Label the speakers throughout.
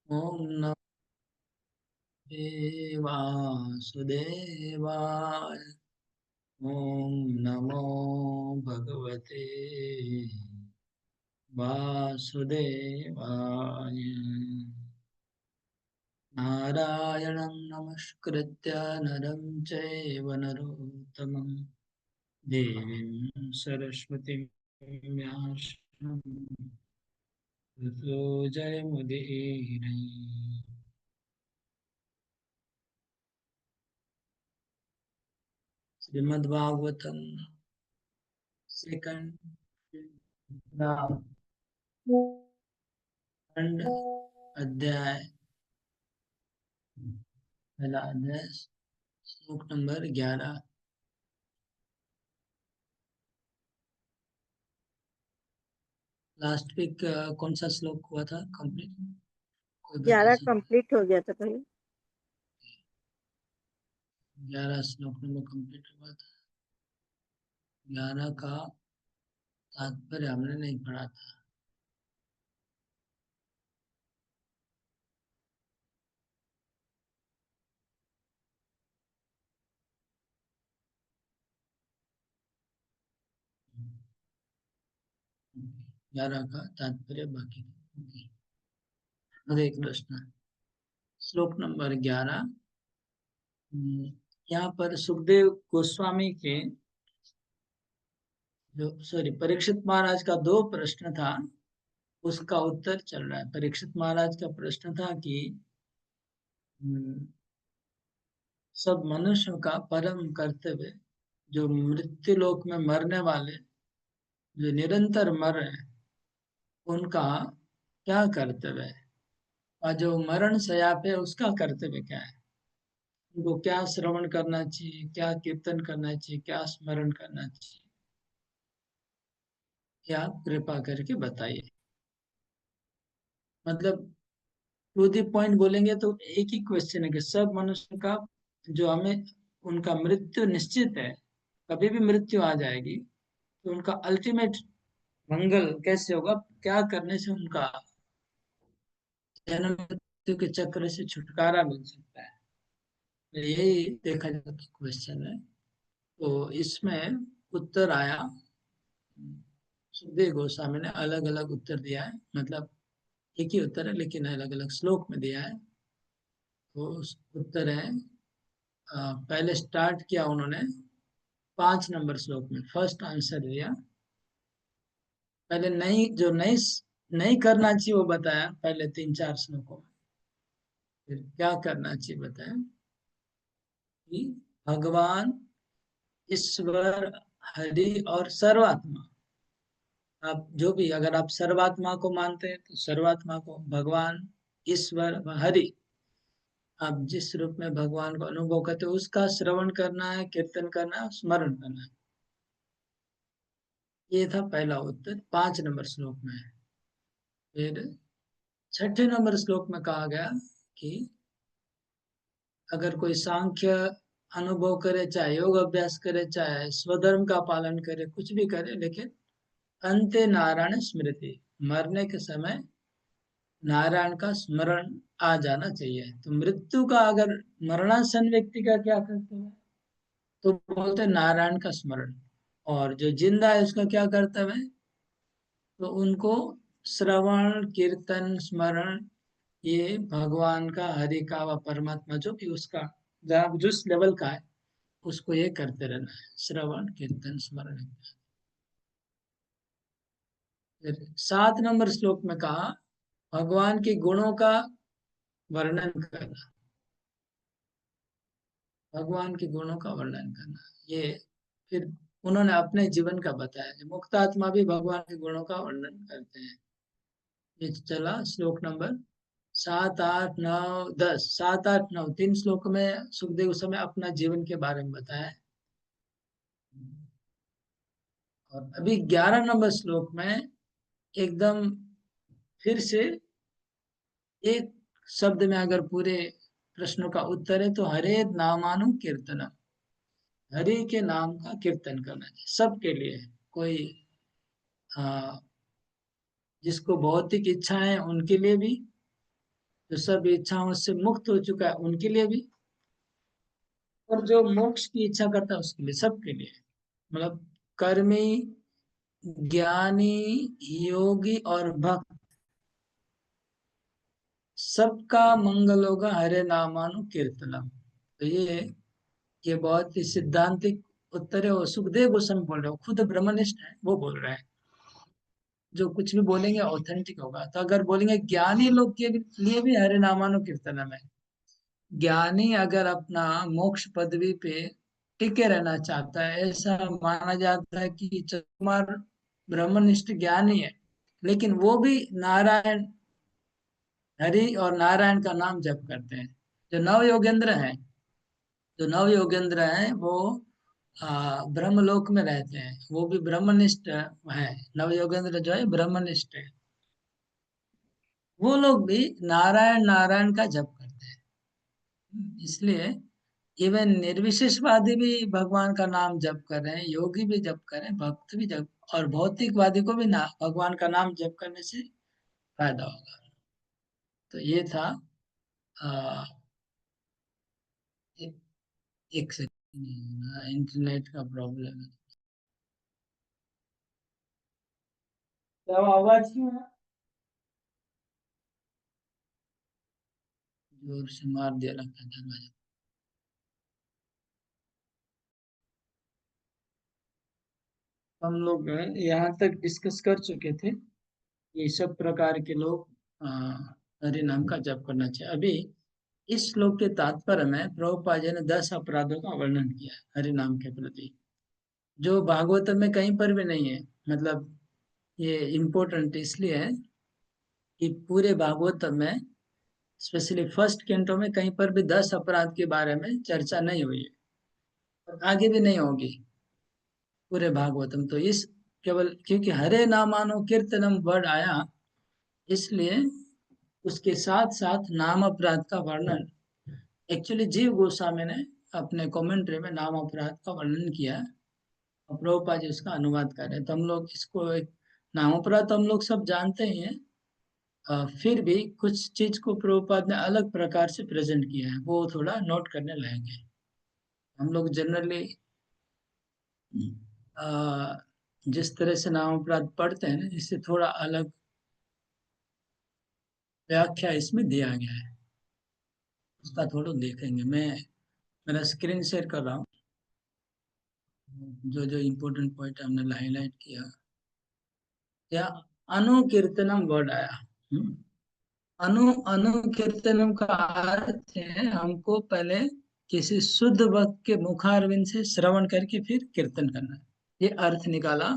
Speaker 1: ओम नमः वासुदेवाय। ओम नमो भगवते वासुदेवाय। नारायणं नमस्कृत्य नरं चैव नरोत्तमं देवीं सरस्वतीं व्यासं ततो जयमुदीरये। श्रीमद्भागवतम सेकंड खंड अध्याय पहला अध्याय श्लोक नंबर 11। लास्ट वीक कौन सा श्लोक हुआ था कंप्लीट? कोई बता
Speaker 2: 11
Speaker 1: सकता?
Speaker 2: कंप्लीट हो गया था भाई।
Speaker 1: 11 श्लोक नंबर कंप्लीट हुआ था। 11 का तात्पर्य हमने नहीं पढ़ा था। Okay, 11 का तात्पर्य बाकी था। Okay, हरे कृष्ण। श्लोक नंबर 11। यहाँ पर सुखदेव गोस्वामी के जो सॉरी परीक्षित महाराज का दो प्रश्न था, उसका उत्तर चल रहा है। परीक्षित महाराज का प्रश्न था कि हम्म, सब मनुष्यों का परम कर्तव्य, जो मृत्यु लोक में मरने वाले, जो निरंतर मर रहे हैं, उनका क्या कर्तव्य है, और जो मरण शैया पे उसका कर्तव्य क्या है। उनको क्या श्रवण करना चाहिए, क्या कीर्तन करना चाहिए, क्या स्मरण करना चाहिए, क्या आप कृपा करके बताइए। मतलब टू दी पॉइंट बोलेंगे तो एक ही क्वेश्चन है कि सब मनुष्य का, जो हमें उनका मृत्यु निश्चित है, कभी भी मृत्यु आ जाएगी, तो उनका अल्टीमेट मंगल कैसे होगा, क्या करने से उनका जन्म मृत्यु के चक्र से छुटकारा मिल सकता है। तो यही देखा जाए तो क्वेश्चन है। तो इसमें उत्तर आया, सुखदेव गोस्वामी ने अलग अलग उत्तर दिया है। मतलब एक ही उत्तर है लेकिन अलग अलग श्लोक में दिया है। तो उत्तर है, पहले स्टार्ट किया उन्होंने 5 नंबर श्लोक में, फर्स्ट आंसर दिया। पहले नहीं करना चाहिए वो बताया पहले 3-4 श्लोकों में। फिर क्या करना चाहिए बताया कि भगवान, ईश्वर, हरि और सर्वात्मा, आप जो भी, अगर आप सर्वात्मा को मानते हैं तो सर्वात्मा को भगवान, ईश्वर व हरि, आप जिस रूप में भगवान को अनुभव करते हो उसका श्रवण करना है, कीर्तन करना है, स्मरण करना है। ये था पहला उत्तर 5 नंबर श्लोक में। फिर 6 नंबर श्लोक में कहा गया कि अगर कोई सांख्य अनुभव करे, चाहे योग अभ्यास करे, चाहे स्वधर्म का पालन करे, कुछ भी करे, लेकिन अंते नारायण स्मृति, मरने के समय नारायण का स्मरण आ जाना चाहिए। तो मृत्यु का अगर मरणासन व्यक्ति का क्या कर्तव्य है, तो बोलते हैं नारायण का स्मरण। और जो जिंदा है उसका क्या कर्तव्य है, तो उनको श्रवण कीर्तन स्मरण, ये भगवान का, हरि का व परमात्मा जो भी उसका, जहाँ जिस लेवल का है, उसको ये करते रहना है, श्रवण कीर्तन स्मरण। फिर 7 नंबर श्लोक में कहा भगवान के गुणों का वर्णन करना, भगवान के गुणों का वर्णन करना। ये फिर उन्होंने अपने जीवन का बताया कि मुक्त आत्मा भी भगवान के गुणों का वर्णन करते हैं। ये चला श्लोक नंबर 7, 8, 9, 10, 7, 8, 9, 3 श्लोक में सुखदेव समय अपना जीवन के बारे में बताया। और अभी 11 नंबर श्लोक में एकदम फिर से एक शब्द में अगर पूरे प्रश्नों का उत्तर है तो हरे नामानु कीर्तनम, हरि के नाम का कीर्तन करना चाहिए सबके लिए। कोई आ, जिसको भौतिक इच्छा है उनके लिए भी, जो सब इच्छाओं से मुक्त हो चुका है उनके लिए भी, और जो मोक्ष की इच्छा करता है उसके लिए, सबके लिए। मतलब कर्मी, ज्ञानी, योगी और भक्त, सबका मंगल होगा हरे नामानु कीर्तनम। तो ये बहुत ही सिद्धांतिक उत्तर है, और सुखदेव गोस्वामी बोल रहे हो, खुद ब्रह्मनिष्ठ है, वो बोल रहे हैं। जो कुछ भी बोलेंगे ऑथेंटिक होगा। तो अगर बोलेंगे ज्ञानी लोग के लिए भी हरे नामानु कीर्तनम है। ज्ञानी अगर अपना मोक्ष पदवी पे टिके रहना चाहता है, ऐसा माना जाता है कि कुमार ब्रह्मनिष्ठ ज्ञानी है, लेकिन वो भी नारायण, हरि और नारायण का नाम जप करते हैं। जो नव योगेंद्र हैं, जो नव योगेंद्र हैं वो ब्रह्मलोक में रहते हैं, वो भी ब्रह्मनिष्ठ है। नव योगेंद्र जो है ब्रह्मनिष्ठ है। वो लोग भी नारायण नारायण का जप करते हैं। इसलिए इवन निर्विशेषवादी भी भगवान का नाम जप कर रहे हैं, योगी भी जप कर रहे हैं, भक्त भी जप, और भौतिकवादी को भी ना भगवान का नाम जप करने से फायदा होगा। तो ये था। आ, एक, एक सेकंड, इंटरनेट का प्रॉब्लम है। तो आवाज क्यों है? जोर से मार दिया लगता है दरवाजा। हम लोग यहाँ तक डिस्कस कर चुके थे, ये सब प्रकार के लोग आ, हरि नाम का जप करना चाहिए। अभी इस श्लोक के तात्पर्य में प्रभुपाद जी ने 10 अपराधों का वर्णन किया है हरि नाम के प्रति, जो भागवत में कहीं पर भी नहीं है। मतलब ये इम्पोर्टेंट इसलिए है कि पूरे भागवत में, स्पेशली फर्स्ट कैंटो में, कहीं पर भी 10 अपराध के बारे में चर्चा नहीं हुई है, और आगे भी नहीं होगी पूरे भागवतम। तो इस केवल क्योंकि हरे नामानो कीर्तनम वर्ड आया, इसलिए उसके साथ साथ नाम अपराध का वर्णन, एक्चुअली जीव गोस्वामी ने अपने कमेंट्री में नाम अपराध का वर्णन किया है, और प्रभुपाद जी उसका अनुवाद कर रहे हैं। तो हम लोग इसको एक नाम अपराध तो हम लोग सब जानते ही हैं, फिर भी कुछ चीज को प्रभुपाद ने अलग प्रकार से प्रेजेंट किया है, वो थोड़ा नोट करने लायक है। हम लोग जनरली जिस तरह से नाम अपराध पढ़ते हैं ना, इससे थोड़ा अलग व्याख्या इसमें दिया गया है। उसका थोड़ा देखेंगे। मैं मेरा स्क्रीन शेयर कर रहा हूँ, जो जो इम्पोर्टेंट पॉइंट हमने हाईलाइट किया। या अनुकीर्तनम वर्ड आया। हम्म, अनुकीर्तनम का अर्थ है हमको पहले किसी शुद्ध वक्त के मुखारविंद से श्रवण करके फिर कीर्तन करना है। ये अर्थ निकाला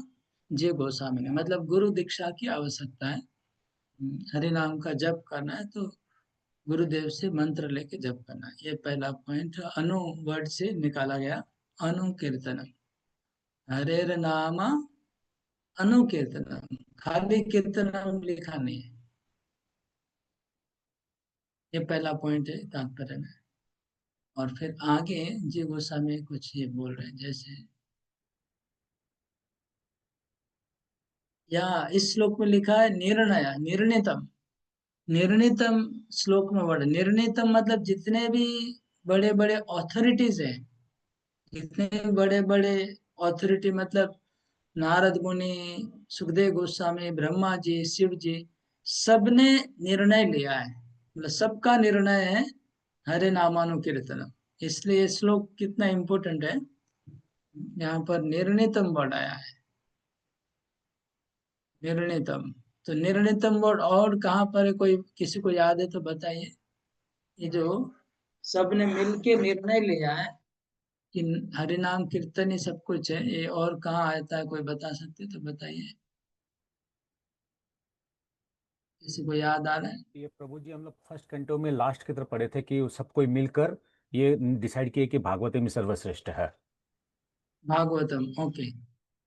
Speaker 1: जीव गोस्वामी ने। मतलब गुरु दीक्षा की आवश्यकता है। हरि नाम का जप करना है तो गुरुदेव से मंत्र लेके जप करना है। ये पहला पॉइंट अनु वर्ड से निकाला गया। अनुकीर्तनम, हरेर नाम अनुकीर्तनम, खाली कीर्तनम लिखा नहीं है। ये पहला पॉइंट है तात्पर्य में। और फिर आगे जी गोस्वामी कुछ ये बोल रहे हैं, जैसे या इस श्लोक में लिखा है निर्णय निर्णितम। निर्णितम श्लोक में वर्ड निर्णितम मतलब जितने भी बड़े बड़े ऑथोरिटीज हैं, जितने बड़े बड़े ऑथोरिटी, मतलब नारद मुनि, सुखदेव गोस्वामी, ब्रह्मा जी, शिव जी, सबने निर्णय लिया है। मतलब सबका निर्णय है हरे नामानुकीर्तनम। इसलिए ये श्लोक कितना इम्पोर्टेंट है। यहाँ पर निर्णितम वर्ड आया है, निर्णितम। तो निर्णितम वर्ड और कहाँ पर है, कोई किसी को याद है तो बताइए। ये जो सबने मिलके निर्णय लिया है कि हरि नाम कीर्तन ही सब कुछ है, ये और कहाँ आता है, कोई बता सकते तो बताइए। किसी को याद आ रहा है?
Speaker 2: ये प्रभु जी हम लोग फर्स्ट कैंटो में लास्ट की तरफ पढ़े थे कि सब कोई मिलकर ये डिसाइड किए कि भागवत में सर्वश्रेष्ठ है।
Speaker 1: भागवतम, ओके।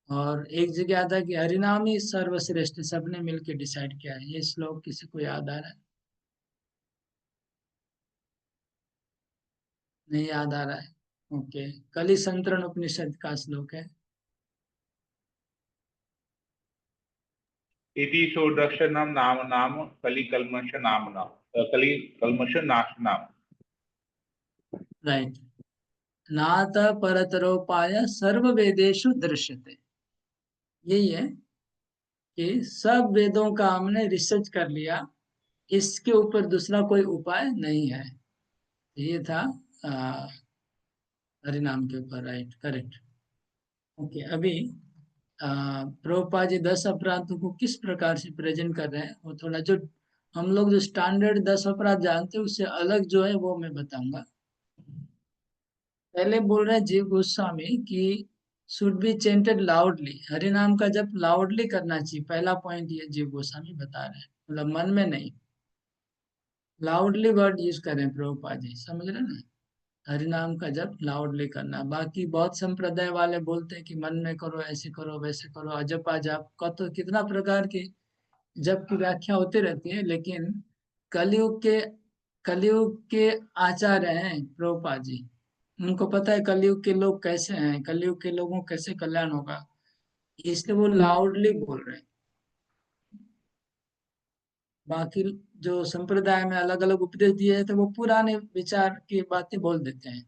Speaker 1: और एक जगह आता है कि हरिनाम ही सर्वश्रेष्ठ, सबने मिलके डिसाइड किया है। ये श्लोक किसी को याद आ रहा है? नहीं याद आ रहा है? ओके। कली संतरण उपनिषद का श्लोक है।
Speaker 3: इति षोडशनम नाम नाम कलिकल्मष नाम नाम। कल्मष नाशनम।
Speaker 1: राइट। नाथ परतरोपाय सर्व वेदेषु दृश्यते। यही है कि सब वेदों का हमने रिसर्च कर लिया, इसके ऊपर दूसरा कोई उपाय नहीं है। ये था हरिनाम के ऊपर। Right, correct. ओके, अभी प्रभुपाद जी 10 अपराधों को किस प्रकार से प्रेजेंट कर रहे हैं, वो थोड़ा जो हम लोग जो स्टैंडर्ड 10 अपराध जानते हैं उससे अलग जो है वो मैं बताऊंगा। पहले बोल रहे हैं जीव गोस्वामी कि should be chanted loudly, Hari नाम का जब लाउडली करना चाहिए। पहला पॉइंट ये जीव गोस्वामी बता रहे हैं, मतलब मन में नहीं, लाउडली वर्ड यूज करें प्रभुपाद जी, समझ रहे हैं ना। हरि नाम का जब लाउडली करना। बाकी बहुत संप्रदाय वाले बोलते हैं कि मन में करो, ऐसे करो, वैसे करो, अजप अजप का तो कितना प्रकार की जप की व्याख्या होती रहती है। लेकिन कलयुग के कलयुग के आचार्य हैं प्रभुपाद जी, उनको पता है कलयुग के लोग कैसे हैं, कलयुग के लोगों को कैसे कल्याण होगा, इसलिए वो लाउडली बोल रहे हैं। बाकी जो संप्रदाय में अलग अलग उपदेश दिए हैं तो वो पुराने विचार की बातें बोल देते हैं,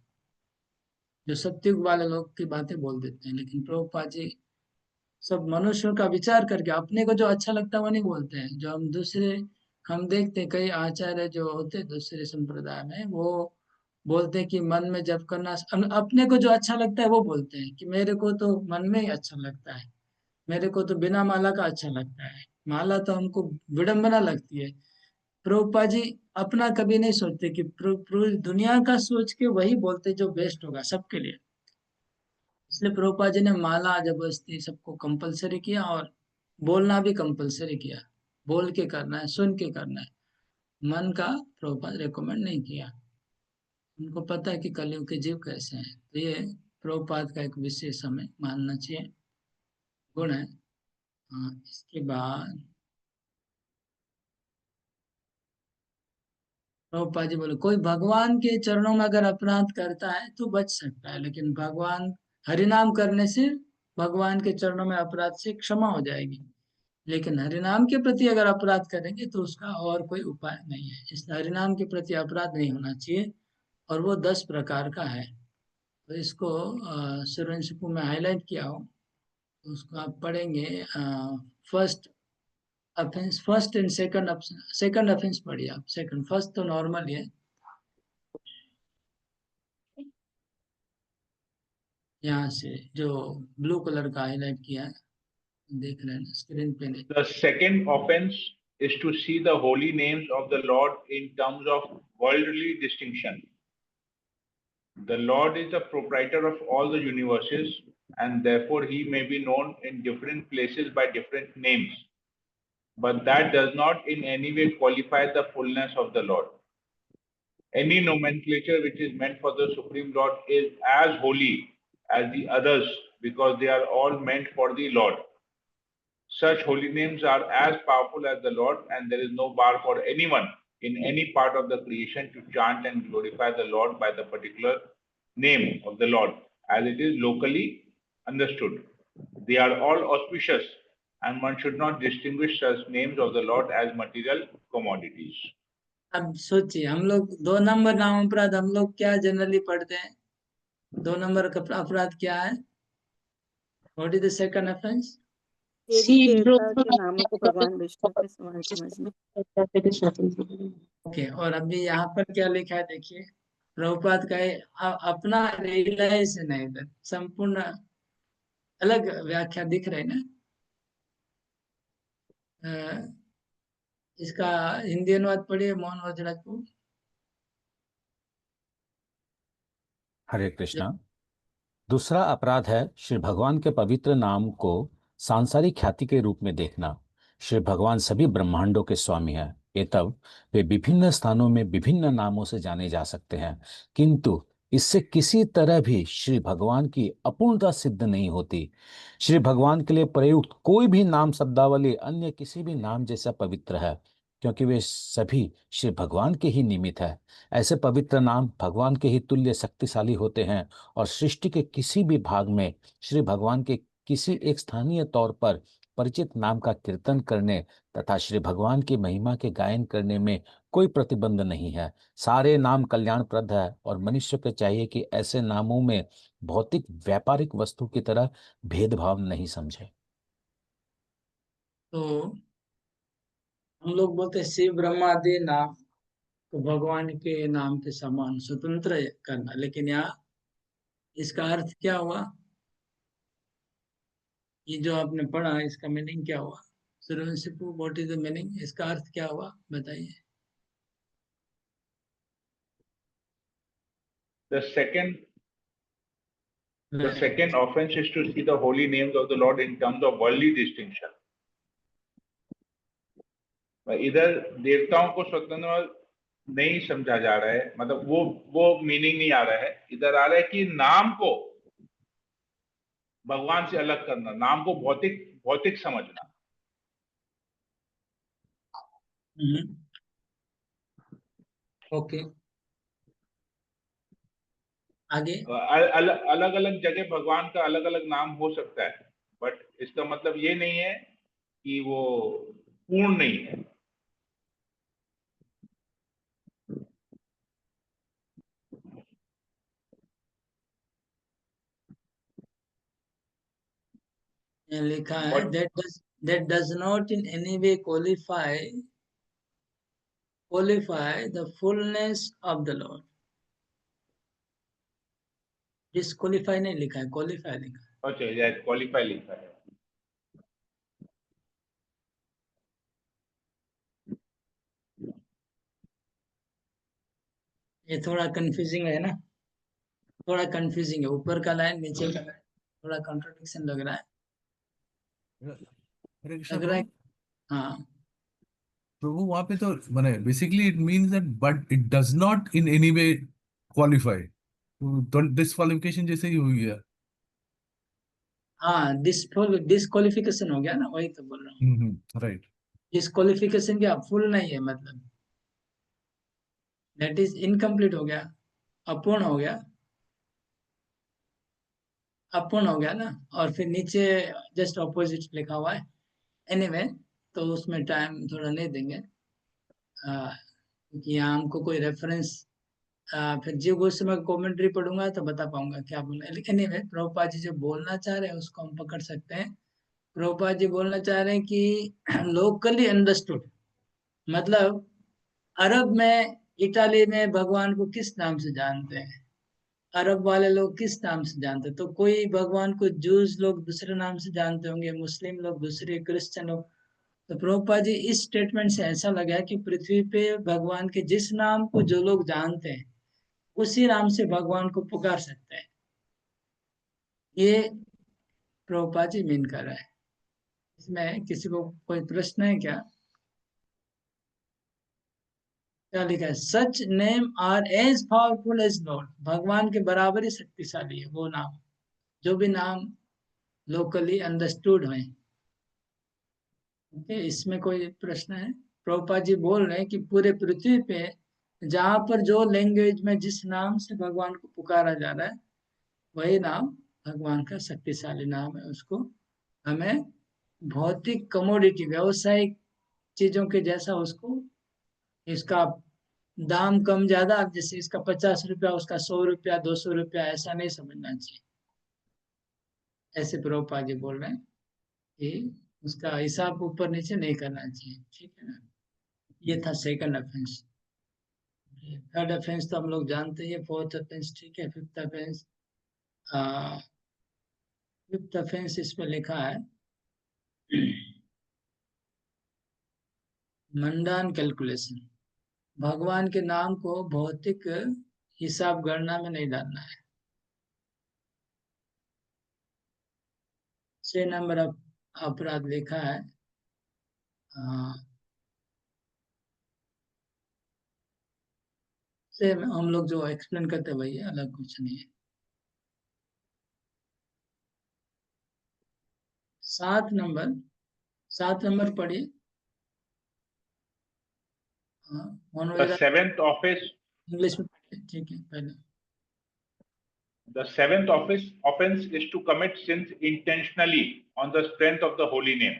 Speaker 1: जो सत्युग वाले लोग की बातें बोल देते हैं। लेकिन प्रभुपाद जी सब मनुष्यों का विचार करके अपने को जो अच्छा लगता है वो नहीं बोलते हैं। जो हम देखते हैं कई आचार्य जो होते हैं दूसरे संप्रदाय में, वो बोलते हैं कि मन में जप करना, अपने को जो अच्छा लगता है वो बोलते हैं कि मेरे को तो मन में ही अच्छा लगता है, मेरे को तो बिना माला का अच्छा लगता है, माला तो हमको विडंबना लगती है। प्रभुपाद जी अपना कभी नहीं सोचते कि पूरी दुनिया का सोच के वही बोलते जो बेस्ट होगा सबके लिए। इसलिए प्रभुपाद जी ने माला जबरदस्ती सबको कंपलसरी किया और बोलना भी कंपलसरी किया। बोल के करना है, सुन के करना है, मन का प्रभुपाद रेकमेंड नहीं किया। उनको पता है कि कलयुग के जीव कैसे हैं, तो ये प्रभुपाद का एक विशेष हमें मानना चाहिए गुण है। हाँ, इसके बाद प्रभुपाद जी बोले कोई भगवान के चरणों में अगर अपराध करता है तो बच सकता है, लेकिन भगवान हरिनाम करने से भगवान के चरणों में अपराध से क्षमा हो जाएगी। लेकिन हरिनाम के प्रति अगर अपराध करेंगे तो उसका और कोई उपाय नहीं है। इस हरिनाम के प्रति अपराध नहीं होना चाहिए, और वो 10 प्रकार का है। तो इसको सूर्यवंशपु में हाईलाइट किया हो, तो उसको आप पढ़ेंगे। First offence, first and second option, second offence पढ़िए आप। सेकंड, फर्स्ट तो नॉर्मल है, यहाँ से जो ब्लू कलर का हाईलाइट किया है देख रहे हैं स्क्रीन पे नहीं।
Speaker 3: The second offense is to see the holy names of the Lord in terms of worldly distinction. The Lord is the proprietor of all the universes, and therefore he may be known in different places by different names. But that does not in any way qualify the fullness of the Lord. Any nomenclature which is meant for the Supreme Lord is as holy as the others because they are all meant for the Lord. Such holy names are as powerful as the Lord, and there is no bar for anyone in any part of the creation to chant and glorify the Lord by the particular name of the Lord as it is locally understood. They are all auspicious, and one should not distinguish such names of the Lord as material commodities.
Speaker 1: अब सोचिए, हम लोग 2 number नाम अपराध हम लोग क्या generally पढ़ते हैं? 2 नंबर का अपराध क्या है? What is the second offence?
Speaker 4: देवी देवता के नामों को भगवान विष्णु के समान समझना।
Speaker 1: ओके, और अभी यहाँ पर क्या लिखा है देखिए, प्रभुपाद का अपना रियलाइजेशन है, इधर संपूर्ण अलग व्याख्या दिख रही है ना। इसका हिंदी अनुवाद पढ़िए मोहन वज्रराजपुर।
Speaker 2: हरे कृष्णा। दूसरा अपराध है श्री भगवान के पवित्र नाम को सांसारिक ख्याति के रूप में देखना। श्री भगवान सभी ब्रह्मांडों के स्वामी हैं, ये तब वे विभिन्न स्थानों में विभिन्न नामों से जाने जा सकते हैं, किंतु इससे किसी तरह भी श्री भगवान की अपूर्णता सिद्ध नहीं होती। श्री भगवान के लिए प्रयुक्त कोई भी नाम शब्दावली अन्य किसी भी नाम जैसा पवित्र है, क्योंकि वे सभी श्री भगवान के ही निमित्त है। ऐसे पवित्र नाम भगवान के ही तुल्य शक्तिशाली होते हैं, और सृष्टि के किसी भी भाग में श्री भगवान के किसी एक स्थानीय तौर पर परिचित नाम का कीर्तन करने तथा श्री भगवान की महिमा के गायन करने में कोई प्रतिबंध नहीं है। सारे नाम कल्याणप्रद है और मनुष्य को चाहिए कि ऐसे नामों में भौतिक व्यापारिक वस्तु की तरह भेदभाव नहीं समझे।
Speaker 1: तो हम लोग बोलते हैं शिव ब्रह्मादि नाम तो भगवान के नाम के समान स्वतंत्र करना, लेकिन यहाँ इसका अर्थ क्या हुआ? ये जो आपने पढ़ा इसका मीनिंग क्या हुआ? Suryavanshi, what is the meaning? इसका अर्थ क्या हुआ बताइए।
Speaker 3: The second offense is to see the holy names of the Lord in terms of worldly distinction. इधर देवताओं को स्वतंत्र नहीं समझा जा रहा है, मतलब वो मीनिंग नहीं आ रहा है। इधर आ रहा है कि नाम को भगवान से अलग करना, नाम को भौतिक समझना।
Speaker 1: ओके, आगे।
Speaker 3: अलग अलग जगह भगवान का अलग अलग नाम हो सकता है, बट इसका मतलब ये नहीं है कि वो पूर्ण नहीं है।
Speaker 1: लिखा है that does not in any way qualify the fullness of the Lord. Disqualify नहीं लिखा है, क्वालिफाई लिखा है।
Speaker 3: अच्छा, ये क्वालिफाई लिखा है।
Speaker 1: ये थोड़ा कंफ्यूजिंग है ना, थोड़ा कंफ्यूजिंग है। ऊपर का लाइन नीचे का लाइन थोड़ा कॉन्ट्रडिक्शन लग रहा है। लग रहा है, हाँ
Speaker 5: प्रभु वहां पे तो माने basically it means that but it does not in any way qualify, तो डिस्क्वालिफिकेशन जैसे ही हुई है।
Speaker 1: हाँ, डिस्क्वालिफिकेशन हो गया ना, वही तो बोल रहा हूँ।
Speaker 5: राइट।
Speaker 1: डिस्क्वालिफिकेशन क्या, फुल नहीं है मतलब, दैट इज इनकम्प्लीट हो गया, अपूर्ण हो गया, अपूर्ण हो गया ना। और फिर नीचे जस्ट ऑपोजिट लिखा हुआ है। एनीवे तो उसमें टाइम थोड़ा नहीं देंगे, क्योंकि यहाँ हमको कोई रेफरेंस, फिर जो कुछ मैं कमेंट्री पढ़ूंगा तो बता पाऊंगा क्या बोलना है। लेकिन एनीवे प्रभुपाद जी जो बोलना चाह रहे हैं उसको हम पकड़ सकते हैं। प्रभुपाद जी बोलना चाह रहे हैं कि लोकली अंडरस्टूड, मतलब अरब में, इटाली में भगवान को किस नाम से जानते हैं? अरब वाले लोग किस नाम से जानते हैं? तो कोई भगवान को जूस लोग दूसरे नाम से जानते होंगे, मुस्लिम लोग दूसरे, क्रिश्चियन लोग। तो प्रभुपाद जी इस स्टेटमेंट से ऐसा लगा कि पृथ्वी पे भगवान के जिस नाम को जो लोग जानते हैं उसी नाम से भगवान को पुकार सकते हैं, ये प्रभुपाद जी मीन कर रहा है। इसमें किसी को कोई प्रश्न है क्या? क्या लिखा है? Such name are as powerful as lord, भगवान के बराबर ही शक्तिशाली है वो नाम, जो भी नाम लोकली अंडरस्टूड है। ओके, इसमें कोई प्रश्न है? प्रभुपाद जी बोल रहे हैं कि पूरे पृथ्वी पे जहाँ पर जो लैंग्वेज में जिस नाम से भगवान को पुकारा जा रहा है वही नाम भगवान का शक्तिशाली नाम है। उसको हमें भौतिक कमोडिटी, व्यवसायिक चीजों के जैसा उसको, इसका दाम कम ज्यादा, जैसे इसका 50 रुपया उसका 100 रुपया 200 रुपया, ऐसा नहीं समझना चाहिए। ऐसे प्रभुपाद जी बोल रहे हैं कि उसका हिसाब ऊपर नीचे नहीं करना चाहिए, ठीक है ना। ये था सेकंड ऑफेंस। थर्ड ऑफेंस तो हम लोग जानते हैं, फोर्थ ऑफेंस ठीक है। फिफ्थ ऑफेंस इसमें लिखा है मंडान कैलकुलेशन, भगवान के नाम को भौतिक हिसाब गणना में नहीं डालना है। 6 नंबर अपराध लिखा है, से हम लोग जो एक्सप्लेन करते हैं वही है, अलग कुछ नहीं है। 7 नंबर पढ़िए।
Speaker 3: The seventh office,
Speaker 1: इंग्लिश में पढ़िए, ठीक है पहले।
Speaker 3: the seventh offense is to commit sins intentionally on the strength of the holy name.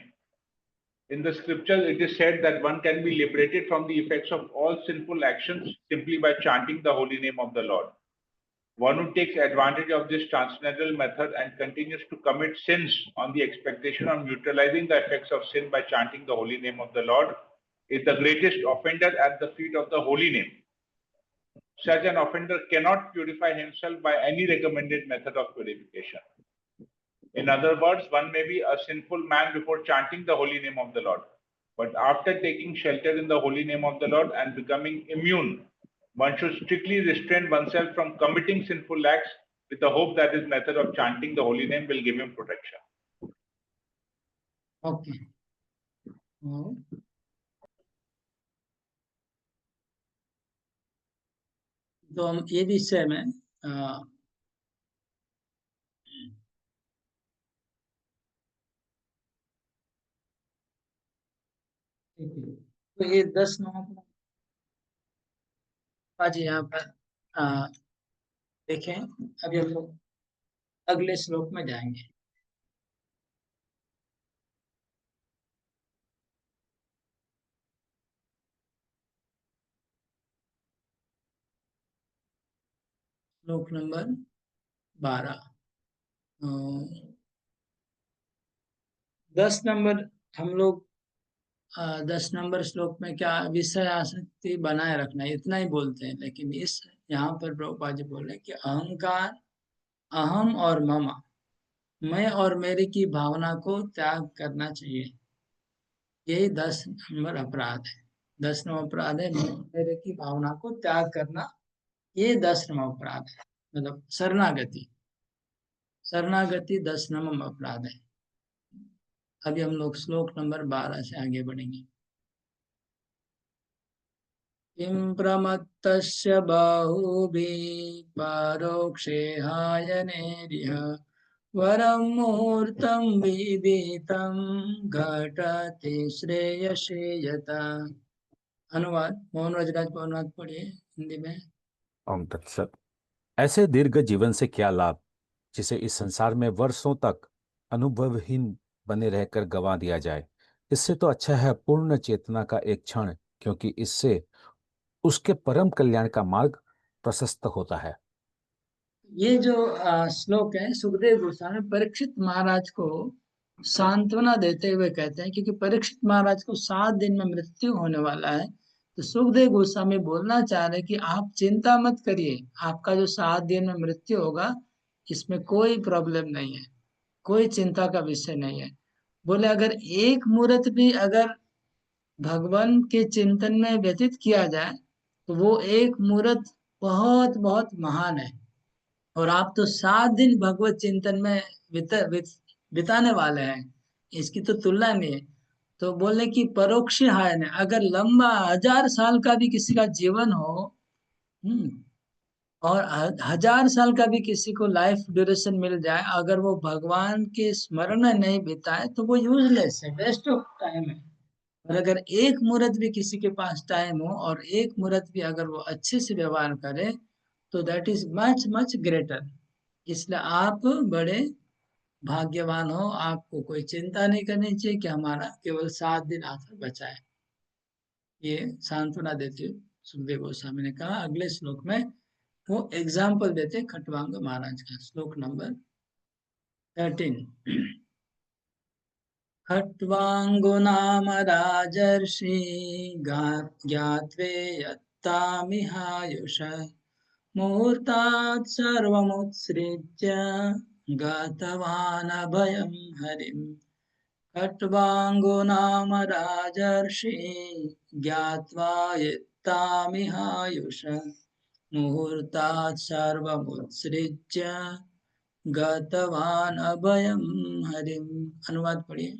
Speaker 3: In the scriptures, it is said that one can be liberated from the effects of all sinful actions simply by chanting the holy name of the Lord. One who takes advantage of this transcendental method and continues to commit sins on the expectation of neutralizing the effects of sin by chanting the holy name of the Lord is the greatest offender at the feet of the holy name. Such an offender cannot purify himself by any recommended method of purification. In other words, one may be a sinful man before chanting the holy name of the Lord, but after taking shelter in the holy name of the Lord and becoming immune, one should strictly restrain oneself from committing sinful acts with the hope that his method of chanting the holy name will give him protection.
Speaker 1: Okay. तो हम ये विषय में तो ये 10 number आज यहाँ पर देखें। अभी हम लोग अगले श्लोक में जाएंगे। श्लोक नंबर 12। 10 नंबर हम लोग 10 नंबर श्लोक में क्या विषय आसक्ति बनाए रखना इतना ही बोलते हैं, लेकिन इस यहाँ पर प्रभुपाद जी बोल रहे हैं कि अहंकार, अहम और मम, मैं और मेरे की भावना को त्याग करना चाहिए। यही 10 नंबर अपराध है। 10 नंबर अपराध है मेरे की भावना को त्याग करना। ये 10 नंबर अपराध है, मतलब शरणागति। शरणागति 10 नंबर अपराध है। अभी हम लोग श्लोक नंबर 12 से आगे बढ़ेंगे। किं प्रमत्तस्य बाहुभिः परोक्षे हायनेरिह वरं मुहूर्तं विदितं घटते श्रेयसे यथा। अनुवाद मोहन राजराज पौनाथ पढ़िए हिंदी में।
Speaker 2: ओम तत्सत। ऐसे दीर्घ जीवन से क्या लाभ जिसे इस संसार में वर्षों तक अनुभवहीन बने रहकर गंवा दिया जाए। इससे तो अच्छा है पूर्ण चेतना का एक क्षण, क्योंकि इससे उसके परम कल्याण का मार्ग प्रशस्त होता है।
Speaker 1: ये जो श्लोक है सुखदेव गोस्वामी परीक्षित महाराज को सांत्वना देते हुए कहते हैं, क्योंकि परीक्षित महाराज को 7 दिन में मृत्यु होने वाला है। तो सुखदेव गोस्वामी बोलना चाह रहे कि आप चिंता मत करिए, आपका जो 7 दिन में मृत्यु होगा इसमें कोई प्रॉब्लम नहीं है, कोई चिंता का विषय नहीं है। बोले अगर एक मुहूर्त भी अगर भगवान के चिंतन में व्यतीत किया जाए तो वो एक मुहूर्त बहुत बहुत महान है। और आप तो 7 दिन भगवत चिंतन में बिताने वाले हैं, इसकी तो तुलना नहीं है। तो बोले कि परोक्ष हाय ने अगर लंबा 1000 साल का भी किसी का जीवन हो, और 1000 साल का भी किसी को लाइफ ड्यूरेशन मिल जाए, अगर वो भगवान के स्मरण में नहीं बिताए तो वो यूजलेस है, वेस्ट ऑफ टाइम है। और अगर एक मुहूर्त भी किसी के पास टाइम हो और एक मुहूर्त भी अगर वो अच्छे से व्यवहार करे तो that is much much greater. इसलिए आप बड़े भाग्यवान हो, आपको कोई चिंता नहीं करनी चाहिए कि हमारा केवल 7 दिन आखिर बचा है। ये सांत्वना देते हुए सुखदेव गोस्वामी ने कहा। अगले श्लोक में वो एग्जाम्पल देते खटवांग महाराज का। श्लोक नंबर 13। खट्वांगो नाम राजर्षि ज्ञात्वेयत्तामिहायुष मुहूर्तात् सर्वमुत्सृज्य गतवान् अभयं हरिम्। खट्वांगो नाम राजर्षि ज्ञात्वा यत्तामिहायुष मुहूर्तात् सर्वमुत्सृज्य गतवान् अभयं हरिम्। अनुवाद पढ़िए।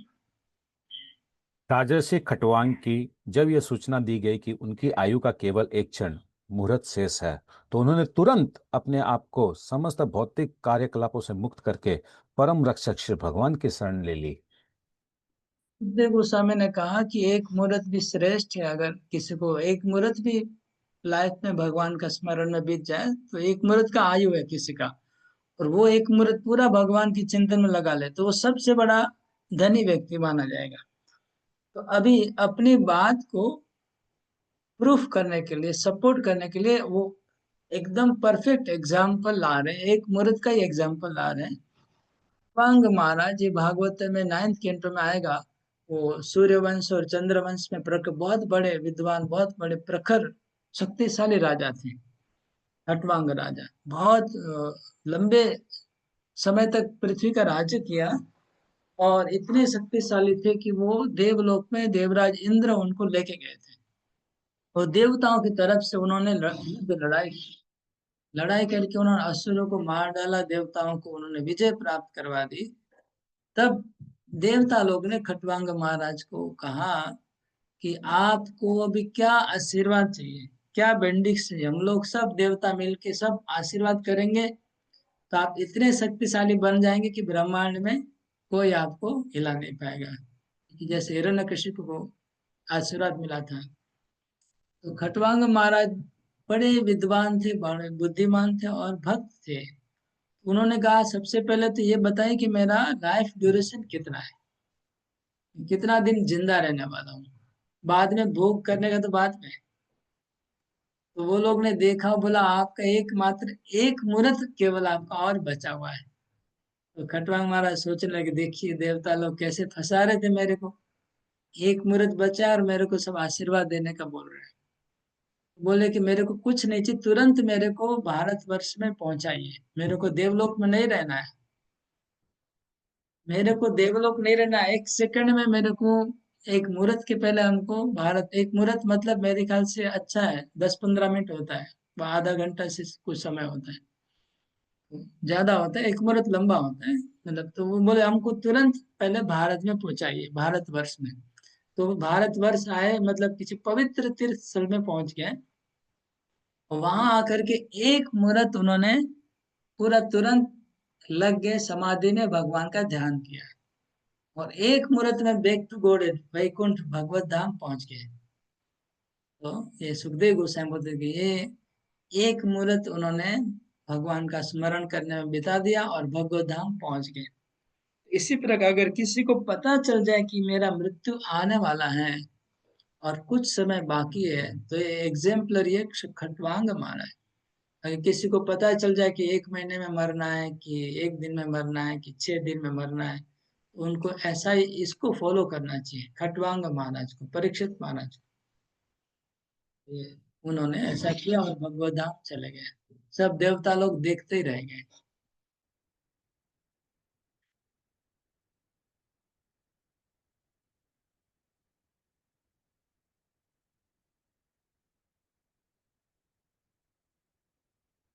Speaker 2: राजर्षि खटवांग की जब यह सूचना दी गई कि उनकी आयु का केवल एक क्षण मुहूर्त शेष है, तो उन्होंने तुरंत अपने आप को समस्त भौतिक कार्यकलापों से मुक्त करके परम रक्षक श्री भगवान की शरण ले ली।
Speaker 1: सुखदेव गोस्वामी ने कहा कि एक मुहूर्त भी श्रेष्ठ है। अगर किसी को एक मुहूर्त भी लाइफ में भगवान का स्मरण में बीत जाए तो एक मुहूर्त का आयु है किसी का, और वो एक मुहूर्त पूरा भगवान की चिंतन में लगा ले तो वो सबसे बड़ा धनी व्यक्ति माना जाएगा। तो अभी अपनी बात को प्रूफ करने के लिए, सपोर्ट करने के लिए वो एकदम परफेक्ट एग्जाम्पल ला रहे हैं, एक मुहूर्त का ही एग्जाम्पल ला रहे हैं। खट्वांग महाराज, ये भागवत में 9th कैंटो में आएगा। वो सूर्यवंश और चंद्रवंश में बहुत बड़े विद्वान, बहुत बड़े प्रखर शक्तिशाली राजा थे खट्वांग राजा। बहुत लंबे समय तक पृथ्वी का राज्य किया और इतने शक्तिशाली थे कि वो देवलोक में देवराज इंद्र उनको लेके गए थे। और देवताओं की तरफ से उन्होंने लड़ाई की। लड़ाई करके उन्होंने असुरों को मार डाला, देवताओं को उन्होंने विजय प्राप्त करवा दी। तब देवता लोग ने खट्वांग महाराज को कहा कि आपको अभी क्या आशीर्वाद चाहिए, क्या बेंडिक्स चाहिए, हम लोग सब देवता मिलके सब आशीर्वाद करेंगे तो आप इतने शक्तिशाली बन जाएंगे कि ब्रह्मांड में कोई आपको हिला नहीं पाएगा। कि जैसे हिरण्यकशिपु को आशीर्वाद मिला था। तो खट्वांग महाराज बड़े विद्वान थे, बड़े बुद्धिमान थे और भक्त थे। उन्होंने कहा सबसे पहले तो ये बताएं कि मेरा लाइफ ड्यूरेशन कितना है, कितना दिन जिंदा रहने वाला हूँ, बाद में भोग करने का तो बाद में। तो वो लोग ने देखा, बोला आपका एकमात्र एक मुहूर्त केवल आपका और बचा हुआ है। तो खट्वांग महाराज सोचने लगे, देखिए देवता लोग कैसे फंसा रहे थे मेरे को, एक मुहूर्त बचा है और मेरे को सब आशीर्वाद देने का बोल रहे हैं। बोले कि मेरे को कुछ नहीं चाहिए, तुरंत मेरे को भारतवर्ष में पहुंचाइए, मेरे को देवलोक में नहीं रहना है, मेरे को देवलोक नहीं रहना है। 1 सेकंड में मेरे को, एक मुहूर्त के पहले हमको भारत, एक मुहूर्त मतलब मेरे ख्याल से अच्छा है 10-15 मिनट होता है, वो आधा घंटा से कुछ समय होता है, ज्यादा होता है, एक मुहूर्त लंबा होता है मतलब। तो वो बोले हमको तुरंत पहले भारत में पहुंचाइए, भारतवर्ष में। तो भारतवर्ष आए, मतलब किसी पवित्र तीर्थ स्थल में पहुंच गए। वहां आकर के एक मुहूर्त उन्होंने पूरा तुरंत लग गए समाधि में, भगवान का ध्यान किया और एक मुहूर्त में बैक टू गॉड वैकुंठ भगवत धाम पहुंच गए। तो ये सुखदेव गोस्वामी बोलते हैं कि ये एक मुहूर्त उन्होंने भगवान का स्मरण करने में बिता दिया और भगवत धाम पहुंच गए। इसी प्रकार अगर किसी को पता चल जाए कि मेरा मृत्यु आने वाला है और कुछ समय बाकी है, तो ये एग्जाम्पलरी है खट्वांग महाराज। अगर किसी को पता चल जाए कि 1 महीने में मरना है, कि 1 दिन में मरना है, कि 6 दिन में मरना है, तो उनको ऐसा ही इसको फॉलो करना चाहिए, खट्वांग महाराज को, परीक्षित महाराज को। ये उन्होंने ऐसा किया और भगवत धाम चले गए, सब देवता लोग देखते ही रह गए।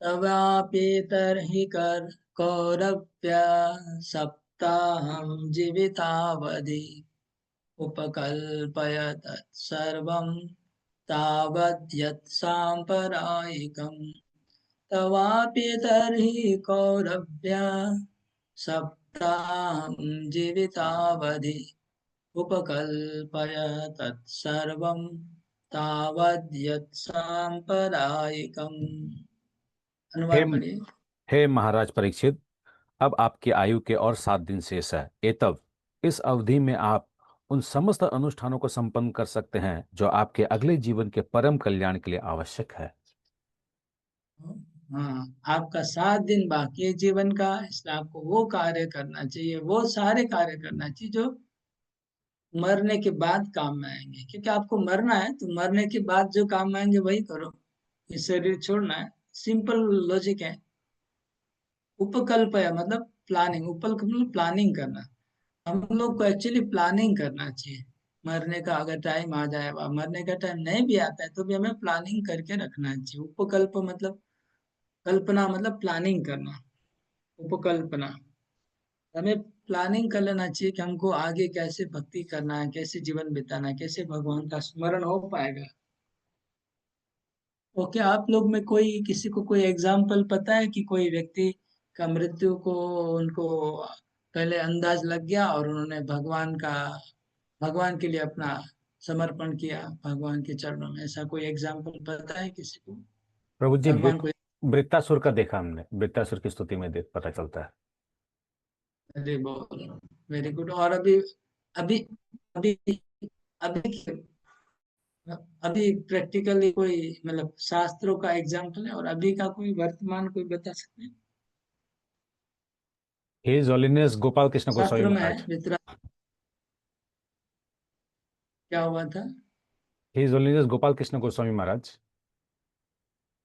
Speaker 1: तवापि तर्हि कर कौरव्य सप्ताहं जीवितावधि उपकल्पय तत्सर्वं तावद्यत्साम्प्रदायिकम्। तवापि तर्हि कौरव्य सप्ताहं जीवितावधि उपकल्पय तत्सर्वं तावद्यत्साम्प्रदायिकम्।
Speaker 2: हे
Speaker 1: अनुवाद पढ़िए।
Speaker 2: हे महाराज परीक्षित, अब आपकी आयु के और 7 दिन शेष है। एतव इस अवधि में आप उन समस्त अनुष्ठानों को संपन्न कर सकते हैं जो आपके अगले जीवन के परम कल्याण के लिए आवश्यक है।
Speaker 1: हाँ, आपका 7 दिन बाकी है जीवन का, इसलिए आपको वो कार्य करना चाहिए, वो सारे कार्य करना चाहिए जो मरने के बाद काम में आएंगे। क्योंकि आपको मरना है तो मरने के बाद जो काम में आएंगे वही करो, ये शरीर छोड़ना है, सिंपल लॉजिक है। उपकल्प है मतलब प्लानिंग, उपकल्प मतलब प्लानिंग करना। हम लोग को एक्चुअली प्लानिंग करना चाहिए। मरने का अगर टाइम आ जाए, मरने का टाइम नहीं भी आता है तो भी हमें प्लानिंग करके रखना चाहिए। उपकल्प मतलब, कल्पना मतलब प्लानिंग करना, उपकल्पना। हमें प्लानिंग कर लेना चाहिए कि हमको आगे कैसे भक्ति करना है, कैसे जीवन बिताना है, कैसे भगवान का स्मरण हो पाएगा। तो क्या आप लोग में कोई, किसी को कोई एग्जाम्पल पता है कि कोई व्यक्ति का मृत्यु को उनको पहले अंदाज लग गया और उन्होंने भगवान के लिए अपना समर्पण किया भगवान के चरणों में? ऐसा कोई एग्जाम्पल पता है किसी को?
Speaker 2: प्रभु जी,
Speaker 1: भगवान को।
Speaker 2: वृत्तासुर का देखा हमने, वृत्तासुर की स्तुति में देख पता चलता है।
Speaker 1: अरे बहुत वेरी गुड। और अभी अभी अभी अभी अभी प्रैक्टिकली कोई मतलब शास्त्रों का एग्जाम्पल है और अभी का कोई वर्तमान कोई बता सकते हैं?
Speaker 2: हिज होलीनेस गोपाल कृष्ण गोस्वामी
Speaker 1: शास्त्रों में है
Speaker 2: महाराज।
Speaker 1: मित्रा, क्या हुआ था?
Speaker 2: हिज होलीनेस गोपाल कृष्ण गोस्वामी महाराज।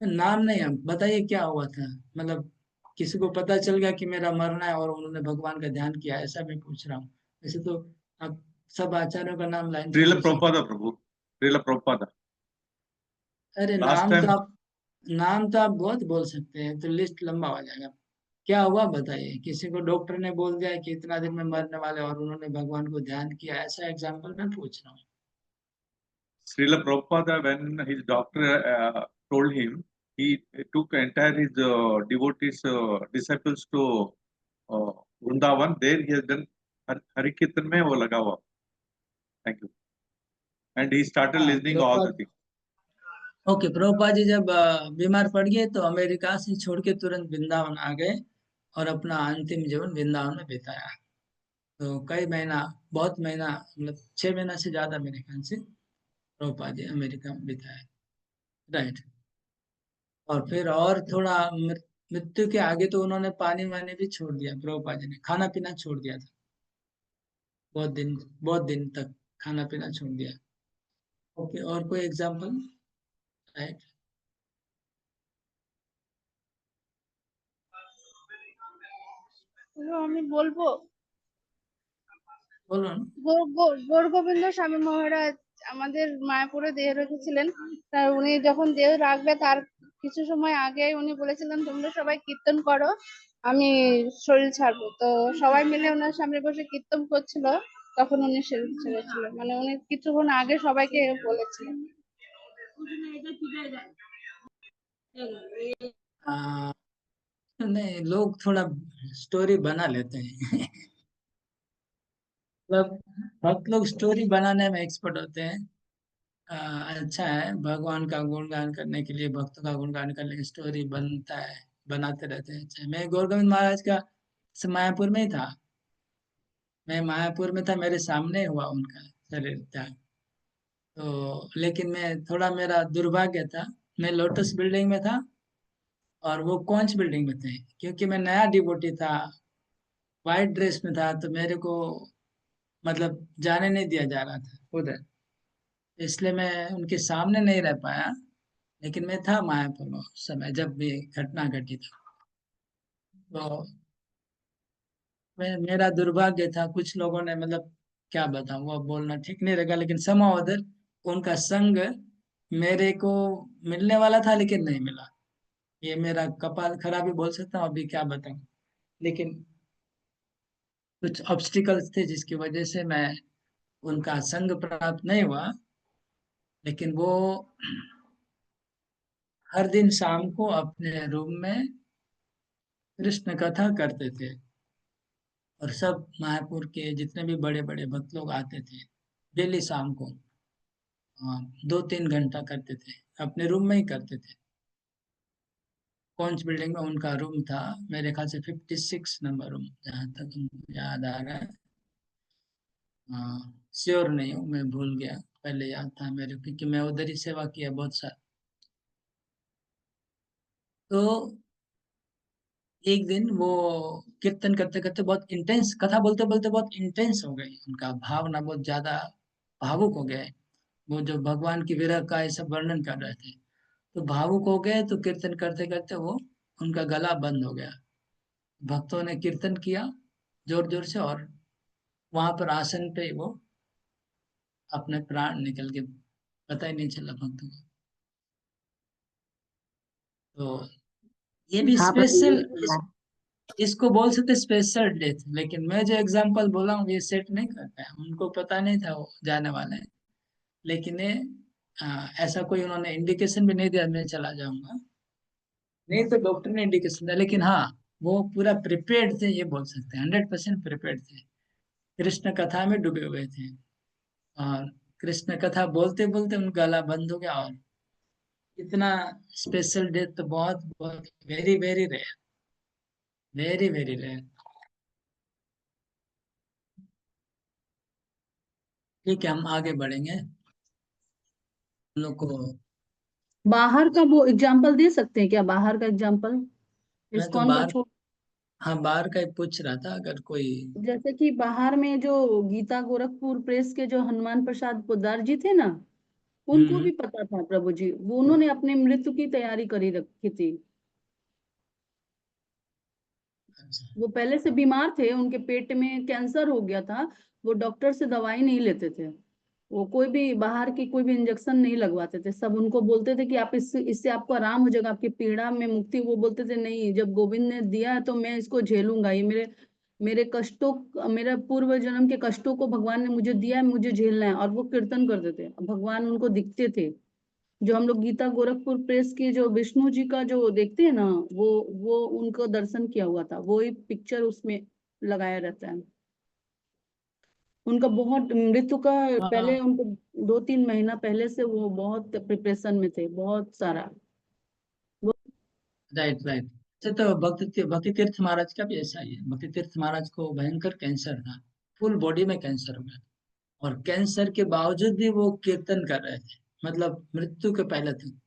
Speaker 1: नाम नहीं, हम बताइए क्या हुआ था, मतलब किसी को पता चल गया कि मेरा मरना है और उन्होंने भगवान का ध्यान किया, ऐसा मैं पूछ रहा हूँ। वैसे तो आप सब आचार्यों का नाम लाइन से
Speaker 3: Srila
Speaker 1: पूछ सकते
Speaker 3: Prabhupada, Prabhu. Srila Prabhupada.
Speaker 1: हैं। अरे
Speaker 3: Last time,
Speaker 1: नाम तो आप बहुत बोल सकते हैं, तो लिस्ट लंबा हो जाएगा। क्या हुआ बताइए, किसी को डॉक्टर ने बोल दिया कि इतना दिन में मरने वाले और उन्होंने भगवान को ध्यान किया, ऐसा एग्जाम्पल मैं पूछ रहा हूँ।
Speaker 3: Srila Prabhupada, when his doctor told him, he took entire his devotees, disciples to uh, Vrindavan. There he has done Harikirtan में वो लगा हुआ. Thank you. And he started
Speaker 1: हाँ,
Speaker 3: listening all the
Speaker 1: Prabhupada,
Speaker 3: things.
Speaker 1: Okay, Prabhupada ji जब बीमार पड़ गए तो अमेरिका से छोड़ के तुरंत वृंदावन आ गए और अपना अंतिम जीवन वृंदावन में बिताया। तो कई महीना, बहुत महीना, मतलब 6 महीना से ज्यादा मेरे ख्याल से प्रभुपाद जी अमेरिका में बिताया। राइट। और फिर और थोड़ा मृत्यु के आगे तो उन्होंने पानी वानी भी छोड़ दिया, प्रभुपाद जी ने खाना पीना छोड़ दिया था। बहुत दिन तक खाना पीना छोड़ दिया। ओके, और कोई एग्जांपल? राइट,
Speaker 6: আমি বলবো
Speaker 1: बोलो ना।
Speaker 6: গৌর গোবিন্দ স্বামী মহারাজ আমাদের মায়াপুরে দেহ রেখেছিলেন। তার উনি যখন দেহ রাখবে তার কিছু সময় আগে উনি বলেছিলেন তোমরা সবাই কীর্তন করো, আমি শরীর ছাড়বো। তো সবাই মিলে ওনার সামনে বসে কীর্তন করছিল, তখন উনি শরীর ছেড়েছিলেন। মানে উনি কিছুক্ষণ আগে সবাইকে বলেছিলেন।
Speaker 1: आ, नहीं, लोग थोड़ा स्टोरी बना लेते हैं। मतलब भक्त लोग स्टोरी बनाने में एक्सपर्ट होते हैं। अच्छा है, भगवान का गुणगान करने के लिए, भक्तों का गुणगान करने की स्टोरी बनता है, बनाते रहते हैं। अच्छा, मैं गौर गोविंद महाराज का मायापुर में ही था। मैं मायापुर में था, मेरे सामने हुआ उनका शरीर त्याग। तो लेकिन मैं थोड़ा, मेरा दुर्भाग्य था, मैं लोटस बिल्डिंग में था और वो कॉन्च बिल्डिंग में थे, क्योंकि मैं नया डिवोटी था, व्हाइट ड्रेस में था, तो मेरे को मतलब जाने नहीं दिया जा रहा था उधर, इसलिए मैं उनके सामने नहीं रह पाया। लेकिन मैं था मायापुर में उस समय जब भी घटना घटी थी। तो मेरा दुर्भाग्य था, कुछ लोगों ने, मतलब क्या बताऊं, वो बोलना ठीक नहीं रहेगा, लेकिन समा उधर उनका संग मेरे को मिलने वाला था लेकिन नहीं मिला। ये मेरा कपाल खराबी बोल सकता हूँ, अभी क्या बताऊं। लेकिन कुछ ऑब्स्टिकल्स थे जिसकी वजह से मैं उनका संग प्राप्त नहीं हुआ। लेकिन वो हर दिन शाम को अपने रूम में कृष्ण कथा करते थे और सब मायापुर के जितने भी बड़े बड़े भक्त लोग आते थे, डेली शाम को 2-3 घंटा करते थे, अपने रूम में ही करते थे। कॉन्च बिल्डिंग में उनका रूम था, मेरे ख्याल से 56 नंबर रूम, जहाँ तक हमको याद आ रहा है। श्योर नहीं हूँ, मैं भूल गया, पहले याद था मेरे को, क्योंकि मैं उधर ही सेवा किया बहुत साल। तो एक दिन वो कीर्तन करते करते बहुत इंटेंस, कथा बोलते बोलते बहुत इंटेंस हो गई, उनका भावना बहुत ज्यादा भावुक हो गए। वो जो भगवान की विरह का ये सब वर्णन कर रहे थे, तो भावुक हो गए, तो कीर्तन करते करते वो उनका गला बंद हो गया। भक्तों ने कीर्तन किया जोर जोर से, और वहां पर आसन पे वो अपने प्राण निकल के, पता ही नहीं चला भक्तों को। तो ये भी
Speaker 4: हाँ
Speaker 1: स्पेशल, इसको बोल सकते स्पेशल डेथ। लेकिन मैं जो एग्जांपल बोला हूँ ये सेट नहीं कर पाया, उनको पता नहीं था वो जाने वाले हैं। लेकिन ये ऐसा कोई उन्होंने इंडिकेशन भी नहीं दिया मैं चला जाऊंगा, नहीं तो डॉक्टर ने इंडिकेशन दिया। लेकिन हाँ, वो पूरा प्रिपेयर्ड थे, ये बोल सकते हैं, 100% प्रिपेयर्ड थे, कृष्ण कथा में डूबे हुए थे। और कृष्ण कथा बोलते बोलते उनका गला बंद हो गया। और इतना स्पेशल डेथ तो बहुत बहुत very very rare, very very rare. ठीक है, हम आगे बढ़ेंगे। हम लोग को
Speaker 7: बाहर का वो एग्जाम्पल दे सकते हैं क्या? बाहर का एग्जाम्पल
Speaker 1: मैं तो
Speaker 7: इस्कॉन का
Speaker 1: बाहर, हाँ बाहर का ही पूछ रहा था, अगर कोई।
Speaker 7: जैसे कि बाहर में जो गीता गोरखपुर प्रेस के जो हनुमान प्रसाद पोद्दार जी थे ना, उनको
Speaker 1: हम्म।
Speaker 7: भी पता था प्रभु जी, वो उन्होंने अपने मृत्यु की तैयारी करी रखी थी।
Speaker 1: अच्छा।
Speaker 7: वो पहले से बीमार थे, उनके पेट में कैंसर हो गया था। वो डॉक्टर से दवाई नहीं लेते थे, वो कोई भी बाहर की कोई भी इंजेक्शन नहीं लगवाते थे। सब उनको बोलते थे कि आप इससे आपको आराम हो जाएगा, आपकी पीड़ा में मुक्ति। वो बोलते थे नहीं, जब गोविंद ने दिया है तो मैं इसको झेलूंगा, ये मेरे मेरे कष्टों, मेरे पूर्व जन्म के कष्टों को भगवान ने मुझे दिया है, मुझे झेलना है। और वो कीर्तन करते थे, भगवान उनको दिखते थे। जो हम लोग गीता गोरखपुर प्रेस की जो विष्णु जी का जो देखते हैं ना, वो उनको दर्शन किया हुआ था, वो ही पिक्चर उसमें लगाया रहता है। उनका बहुत मृत्यु का पहले,
Speaker 1: हाँ,
Speaker 7: उनको 2-3 महीना पहले से वो बहुत प्रिपरेशन में थे, बहुत सारा। वो
Speaker 1: राइट राइट। अच्छा, तो भक्ति तीर्थ महाराज का भी ऐसा ही है। भक्ति तीर्थ महाराज को भयंकर कैंसर था, फुल बॉडी में कैंसर हो गया, और कैंसर के बावजूद भी वो कीर्तन कर रहे थे। मतलब मृत्यु के पहले तक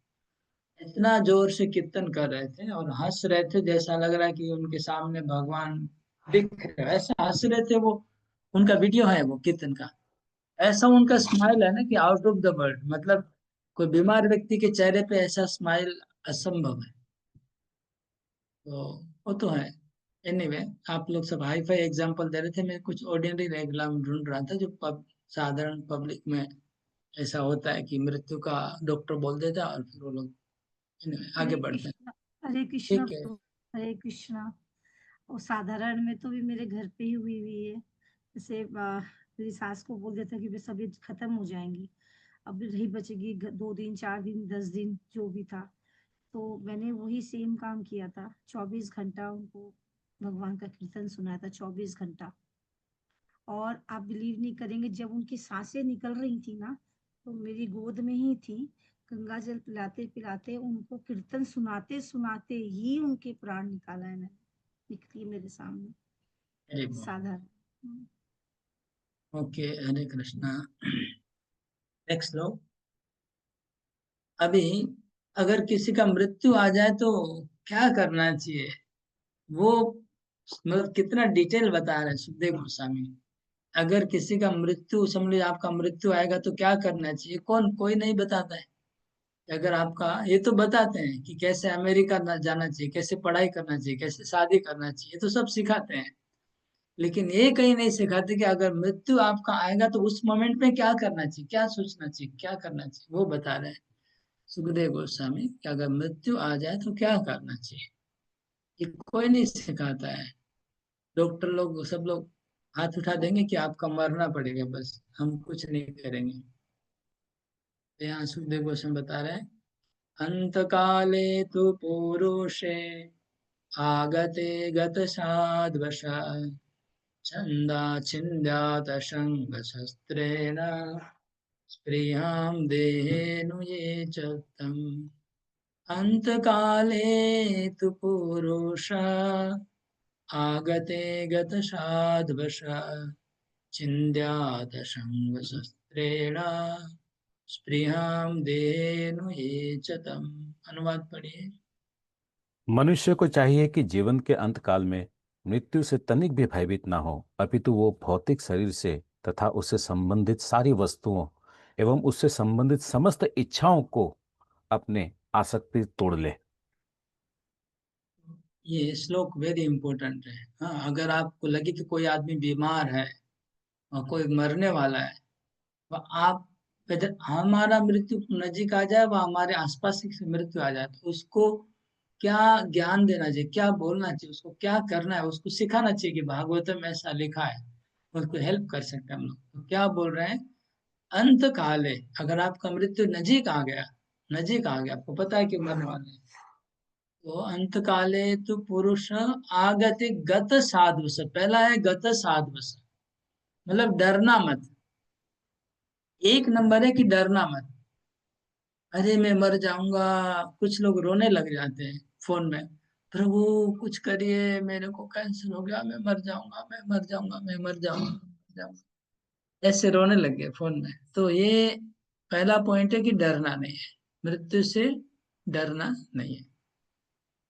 Speaker 1: इतना जोर से कीर्तन कर रहे थे और हंस रहे थे, जैसा लग रहा है कि उनके सामने भगवान दिख रहे हैं। ऐसा हंस रहे थे वो। उनका वीडियो है वो कीर्तन का। ऐसा उनका स्माइल है ना कि आउट ऑफ द वर्ल्ड। मतलब कोई बीमार व्यक्ति के चेहरे पे ऐसा स्माइल असंभव है। तो वो तो है। एनीवे, आप लोग सब हाई फाई एग्जाम्पल दे रहे थे, मैं कुछ ऑर्डिनरी एग्जाम्पल ढूंढ रहा था जो साधारण पब्लिक में ऐसा होता है कि मृत्यु का डॉक्टर बोल देता है और फिर वो लोग। anyway, आगे
Speaker 8: हरे
Speaker 1: बढ़ते हैं।
Speaker 8: कृष्णा। हरे कृष्णा
Speaker 1: ठीक है।
Speaker 8: प्रभु, हरे कृष्णा। और साधारण में तो भी मेरे घर पे ही हुई है। जैसे मेरी सास को बोल देता कि वे सभी खत्म हो जाएंगी, अब नहीं बचेगी, 2 दिन 4 दिन 10 दिन जो भी था। तो मैंने वही सेम काम किया था, 24 घंटा उनको भगवान का कीर्तन सुनाया था, 24 घंटा। और आप बिलीव नहीं करेंगे, जब उनकी सांसें निकल रही थी ना, तो मेरी गोद में ही थी, गंगा जल पिलाते पिलाते उनको कीर्तन सुनाते सुनाते ही उनके प्राण निकाला है मैंने, निकली मेरे सामने।
Speaker 1: हरे बोल।
Speaker 8: साधारण।
Speaker 1: ओके, हरे कृष्णा। नेक्स्ट लो। अभी अगर किसी का मृत्यु आ जाए तो क्या करना चाहिए, वो मतलब कितना डिटेल बता रहे हैं सुखदेव गोस्वामी। अगर किसी का मृत्यु, समझ लीजिए आपका मृत्यु आएगा तो क्या करना चाहिए, कौन कोई नहीं बताता है। अगर आपका, ये तो बताते हैं कि कैसे अमेरिका जाना चाहिए, कैसे पढ़ाई करना चाहिए, कैसे शादी करना चाहिए, तो सब सिखाते हैं। लेकिन ये कहीं नहीं सिखाते कि अगर मृत्यु आपका आएगा तो उस मोमेंट में क्या करना चाहिए, क्या सोचना चाहिए, क्या करना चाहिए, वो बता रहे हैं सुखदेव गोस्वामी कि अगर मृत्यु आ जाए तो क्या करना चाहिए। ये कोई नहीं सिखाता है। डॉक्टर लोग सब लोग हाथ उठा देंगे कि आपका मरना पड़ेगा, बस हम कुछ नहीं करेंगे। तो यहाँ सुखदेव गोस्वामी बता रहे हैं, अंत काले तु पुरुषे आगते गत साध्वश छंदा छिंद्यात संग शस्त्रेण स्पृहां देहेनुये च तम्। अंतकाले तु पुरुष आगते गत साध्वश छिंद्यात संग शस्त्रेण स्पृहां देहेनुये च तम्। अनुवाद पढ़िए।
Speaker 2: मनुष्य को चाहिए कि जीवन के अंत काल में मृत्यु से तनिक भी भयभीत ना हो, अपितु वो भौतिक शरीर से तथा उससे संबंधित सारी वस्तुओं एवं उससे संबंधित समस्त इच्छाओं को अपने आसक्ति तोड़ ले।
Speaker 1: ये श्लोक वेरी इंपॉर्टेंट है। हाँ, अगर आपको लगे कि कोई आदमी बीमार है और कोई मरने वाला है, तो आप हमारा मृत्यु नजीक आ जाए, वह हमारे आसपास की मृत्यु आ जाए, तो उसको क्या ज्ञान देना चाहिए, क्या बोलना चाहिए, उसको क्या करना है, उसको सिखाना चाहिए कि भागवतम में ऐसा लिखा है। उसको हेल्प कर सकते हैं हम लोग। तो क्या बोल रहे हैं, अंत काले, अगर आपका मृत्यु नजीक आ गया, नजीक आ गया, आपको पता है कि मरने वाले हैं, तो अंत काले तो पुरुष आगते गत साधु से, पहला है गत साधु से, मतलब डरना मत। एक नंबर है कि डरना मत। अरे मैं मर जाऊंगा, कुछ लोग रोने लग जाते हैं फोन में, प्रभु कुछ करिए, मेरे को कैंसर हो गया, मैं मर जाऊंगा, मैं मर जाऊंगा, मैं मर जाऊंगा, मैं मर जाऊंगा। ऐसे रोने लग गए फोन में। तो ये पहला पॉइंट है कि डरना नहीं है, मृत्यु से डरना नहीं है,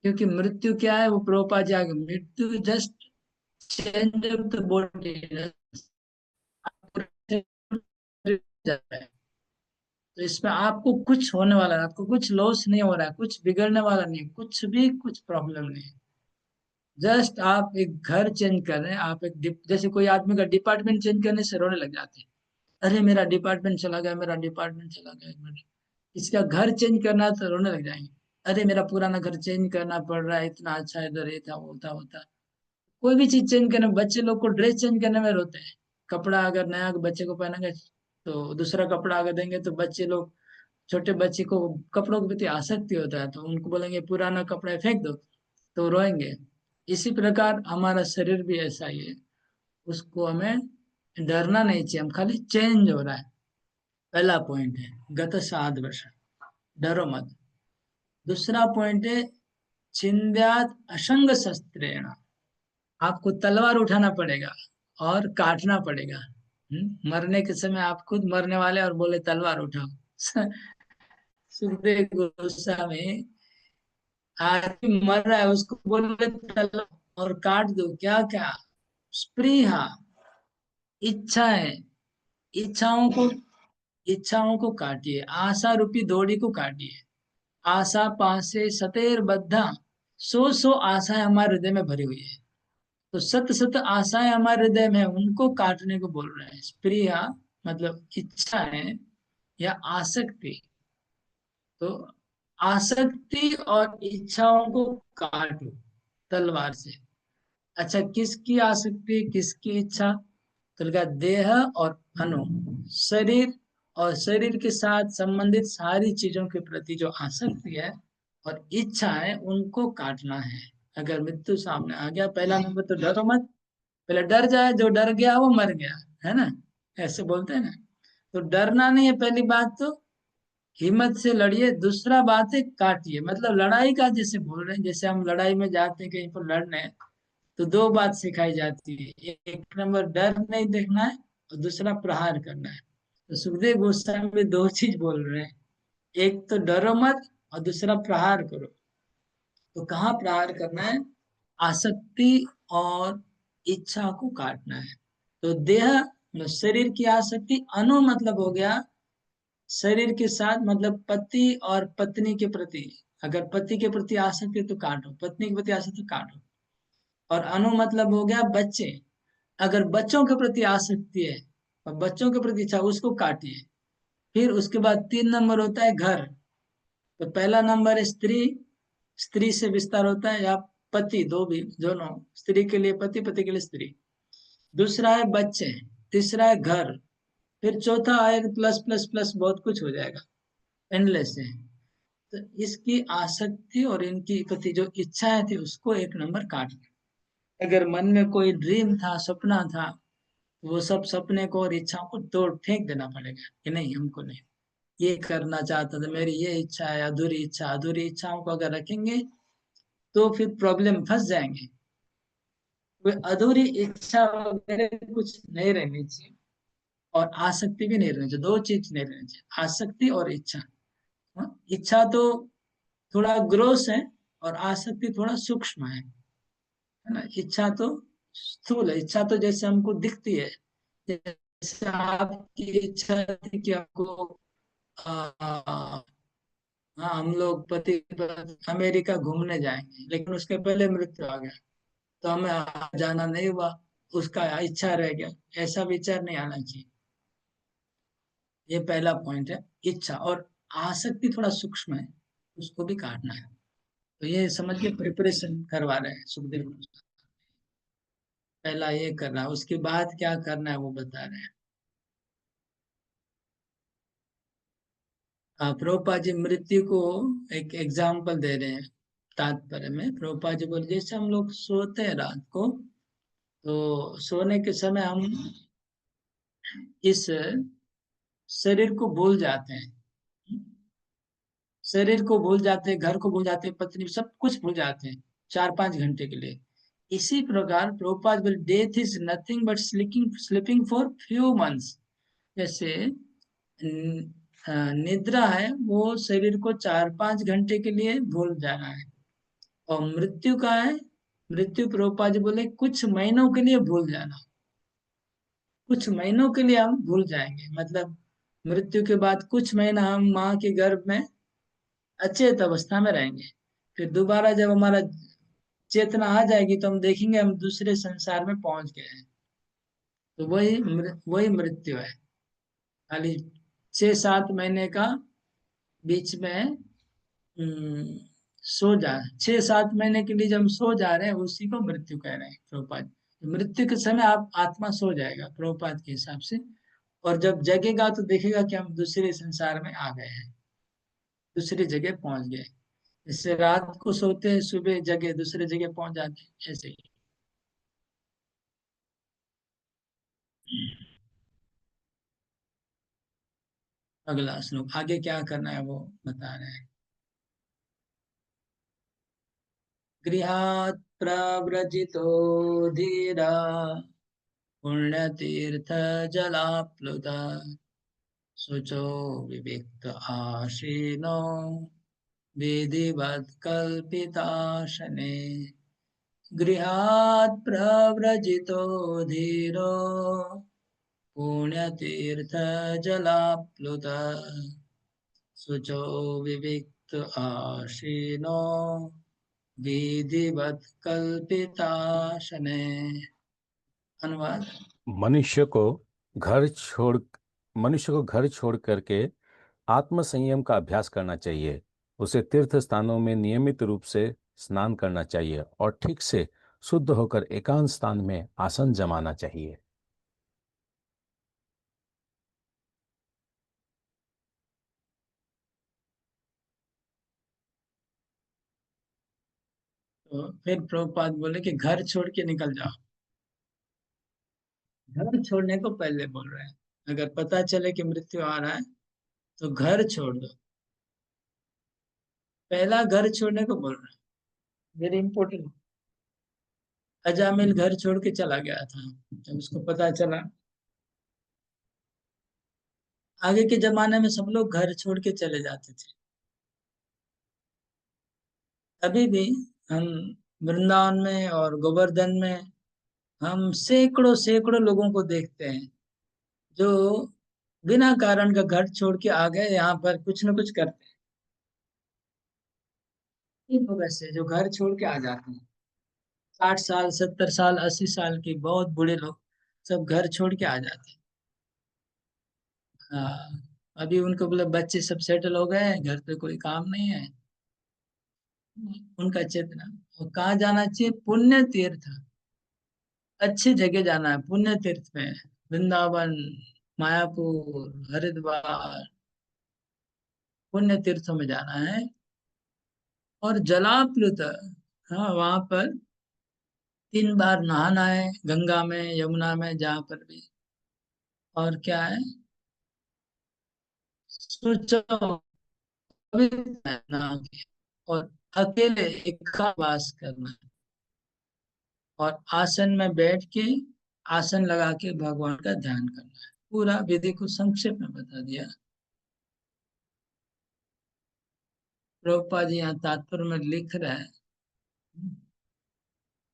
Speaker 1: क्योंकि मृत्यु क्या है, वो प्रभुपाद जी आगे, मृत्यु just change of the body, तो इसमें आपको कुछ होने वाला है, आपको कुछ लॉस नहीं हो रहा है, कुछ बिगड़ने वाला नहीं, कुछ भी कुछ प्रॉब्लम नहीं। जस्ट आप एक घर चेंज कर रहे हैं, आप एक जैसे कोई आदमी का डिपार्टमेंट चेंज करने से रोने लग जाते हैं, अरे मेरा डिपार्टमेंट चला गया, मेरा डिपार्टमेंट चला गया। इसका घर चेंज करना है तो रोने लग जाएंगे, अरे मेरा पुराना घर चेंज करना पड़ रहा है, इतना अच्छा इधर ये था वो था वो था। कोई भी चीज चेंज करने, बच्चे लोग को ड्रेस चेंज करने में रोते हैं, कपड़ा अगर नया बच्चे को पहनेंगे तो दूसरा कपड़ा अगर देंगे तो बच्चे लोग, छोटे बच्चे को कपड़ों के प्रति आसक्ति होता है, तो उनको बोलेंगे पुराना कपड़ा फेंक दो तो रोएंगे। इसी प्रकार हमारा शरीर भी ऐसा ही है, उसको हमें डरना नहीं चाहिए, हम खाली चेंज हो रहा है। पहला पॉइंट है गत 7 वर्ष, डरो मत। दूसरा पॉइंट है छिंद्यात असंग शस्त्रेण, आपको तलवार उठाना पड़ेगा और काटना पड़ेगा। मरने के समय आप खुद मरने वाले और बोले तलवार उठाओ। सुखदेव गोस्वामी, आदमी मर रहा है उसको बोले तलवार और काट दो, क्या क्या, स्प्रीहा, इच्छाएं, इच्छाओं को, इच्छाओं को काटिए, आशा रूपी दौड़ी को काटिए। आशा पासे सतेर बद्धा, सौ आशाएं हमारे हृदय में भरी हुई है, तो सत सत आशाएं हमारे हृदय में है, उनको काटने को बोल रहे हैं। प्रिया मतलब इच्छाएं या आसक्ति, तो आसक्ति और इच्छाओं को काटो तलवार से। अच्छा, किसकी आसक्ति किसकी इच्छा, तो लगा देह और अनु, शरीर और शरीर के साथ संबंधित सारी चीजों के प्रति जो आसक्ति है और इच्छा है उनको काटना है। अगर मृत्यु सामने आ गया, पहला नंबर तो डरो मत, पहले डर जाए, जो डर गया वो मर गया, है ना, ऐसे बोलते हैं ना। तो डरना नहीं है पहली बात, तो हिम्मत से लड़िए। दूसरा बात है काटिए, मतलब लड़ाई का जैसे बोल रहे हैं, जैसे हम लड़ाई में जाते हैं कहीं पर लड़ने, तो दो बात सिखाई जाती है, एक नंबर डर नहीं देखना है और दूसरा प्रहार करना है। तो सुखदेव गोस्वामी दो चीज बोल रहे हैं, एक तो डरो मत और दूसरा प्रहार करो। तो कहाँ प्रहार करना है, आसक्ति और इच्छा को काटना है। तो देह मतलब शरीर की आसक्ति, अनु मतलब हो गया शरीर के साथ, मतलब पति और पत्नी के प्रति, अगर पति के प्रति आसक्ति तो काटो, पत्नी के प्रति आसक्ति तो काटो। और अनु मतलब हो गया बच्चे, अगर बच्चों के प्रति आसक्ति है और बच्चों के प्रति इच्छा, उसको काटिए। फिर उसके बाद 3 नंबर होता है घर, तो पहला नंबर है स्त्री, स्त्री से विस्तार होता है, या पति, दो भी, दोनों, स्त्री के लिए पति, पति के लिए स्त्री। दूसरा है बच्चे, तीसरा है घर, फिर चौथा आएगा प्लस प्लस प्लस, बहुत कुछ हो जाएगा, एंडलेस है। तो इसकी आसक्ति और इनकी प्रति जो इच्छाएं थी उसको 1 नंबर काट। अगर मन में कोई ड्रीम था, सपना था, वो सब सपने को और इच्छाओं को तोड़ फेंक देना पड़ेगा कि नहीं, हमको नहीं, ये करना चाहता था, मेरी ये इच्छा है, अधूरी इच्छा, अधूरी इच्छाओं को अगर रखेंगे तो फिर प्रॉब्लम फंस जाएंगे। कोई अधूरी इच्छा वगैरह कुछ नहीं रहनी चाहिए और आसक्ति भी नहीं रहनी चाहिए, दो चीज नहीं रहनी चाहिए, आसक्ति और इच्छा। इच्छा तो थोड़ा ग्रोस है और आसक्ति थोड़ा सूक्ष्म है ना। इच्छा तो स्थूल है, इच्छा तो जैसे हमको दिखती है, जैसे आपकी इच्छा थी कि आपको हाँ, हम लोग पति अमेरिका घूमने जाएंगे, लेकिन उसके पहले मृत्यु आ गया तो हमें जाना नहीं हुआ, उसका इच्छा रह गया, ऐसा विचार नहीं आना चाहिए। ये पहला पॉइंट है, इच्छा। और आसक्ति थोड़ा सूक्ष्म है, उसको भी काटना है। तो ये समझ के प्रिपरेशन करवा रहे हैं सुखदेव गोस्वामी। पहला ये करना है, उसके बाद क्या करना है वो बता रहे हैं। प्रभुपाद जी मृत्यु को एक एग्जाम्पल दे रहे हैं तात्पर्य में। प्रभुपाद जी बोले जैसे हम लोग सोते हैं रात को, तो सोने के समय हम इस शरीर को भूल जाते हैं, शरीर को भूल जाते हैं, घर को भूल जाते हैं, पत्नी, सब कुछ भूल जाते हैं 4-5 घंटे के लिए। इसी प्रकार प्रभुपाद बोले death is nothing but sleeping for few months, जैसे निद्रा है वो शरीर को 4-5 घंटे के लिए भूल जाना है, और मृत्यु का है, मृत्यु प्रभुपाद जी बोले कुछ महीनों के लिए भूल जाना, कुछ महीनों के लिए हम भूल जाएंगे, मतलब मृत्यु के बाद कुछ महीना हम माँ के गर्भ में अचेत अवस्था में रहेंगे, फिर दोबारा जब हमारा चेतना आ जाएगी तो हम देखेंगे हम दूसरे संसार में पहुंच गए हैं। तो वही मृत्यु है। खाली 6-7 महीने का बीच में सो जा 6-7 महीने के लिए जब हम सो जा रहे हैं उसी को मृत्यु कह रहे हैं प्रभुपाद। मृत्यु के समय आप आत्मा सो जाएगा प्रभुपाद के हिसाब से, और जब जगेगा तो देखेगा कि हम दूसरे संसार में आ गए हैं, दूसरी जगह पहुंच गए। इससे रात को सोते हैं, सुबह जगह दूसरे जगह पहुंच जाते हैं, ऐसे ही। अगला श्लोक, आगे क्या करना है वो बता रहे हैं। गृहात् प्रव्रजितो धीरा पुण्यतीर्थ जलाप्लुता शुचो विविक्त आशीनो विधिवत् कल्पिताशने। गृहात् प्रव्रजितो धीरो पुण्यतीर्थ जलाप्लुता शुचो विविक्त आशीनो विधिवत् कल्पिताशने। अनुवाद।
Speaker 2: मनुष्य को घर छोड़ मनुष्य को घर छोड़ करके आत्म संयम का अभ्यास करना चाहिए। उसे तीर्थ स्थानों में नियमित रूप से स्नान करना चाहिए और ठीक से शुद्ध होकर एकांत स्थान में आसन जमाना चाहिए।
Speaker 1: तो फिर प्रभुपाद बोले कि घर छोड़ के निकल जाओ। घर छोड़ने को पहले बोल रहे हैं, अगर पता चले कि मृत्यु आ रहा है तो घर छोड़ दो, पहला घर छोड़ने को बोल रहे हैं, वेरी इंपॉर्टेंट। अजामिल घर छोड़ के चला गया था, जब उसको पता चला, आगे के जमाने में सब लोग घर छोड़ के चले जाते थे। अभी भी हम वृंदावन में और गोवर्धन में हम सैकड़ों सैकड़ों लोगों को देखते हैं जो बिना कारण का घर छोड़ के आ गए, यहाँ पर कुछ न कुछ करते हैं। इन लोग ऐसे जो घर छोड़ के आ जाते हैं, 60 साल 70 साल 80 साल के बहुत बूढ़े लोग सब घर छोड़ के आ जाते हैं। हाँ, अभी उनको बोले बच्चे सब सेटल हो गए हैं, घर पे कोई काम नहीं है, उनका चेतना। और कहाँ जाना चाहिए? पुण्य तीर्थ, अच्छी जगह जाना है, पुण्य तीर्थ में, वृंदावन, मायापुर, हरिद्वार, पुण्य तीर्थों में जाना है। और जलाप्लुत, हाँ वहां पर 3 बार नहाना है, गंगा में, यमुना में, जहाँ पर भी। और क्या है? सोचो पवित्र है नहा के, और अकेले एकांतवास करना है, और आसन में बैठ के, आसन लगा के भगवान का ध्यान करना है। पूरा विधि को संक्षेप में बता दिया प्रभुपाद जी। यहाँ तात्पर्य में लिख रहे हैं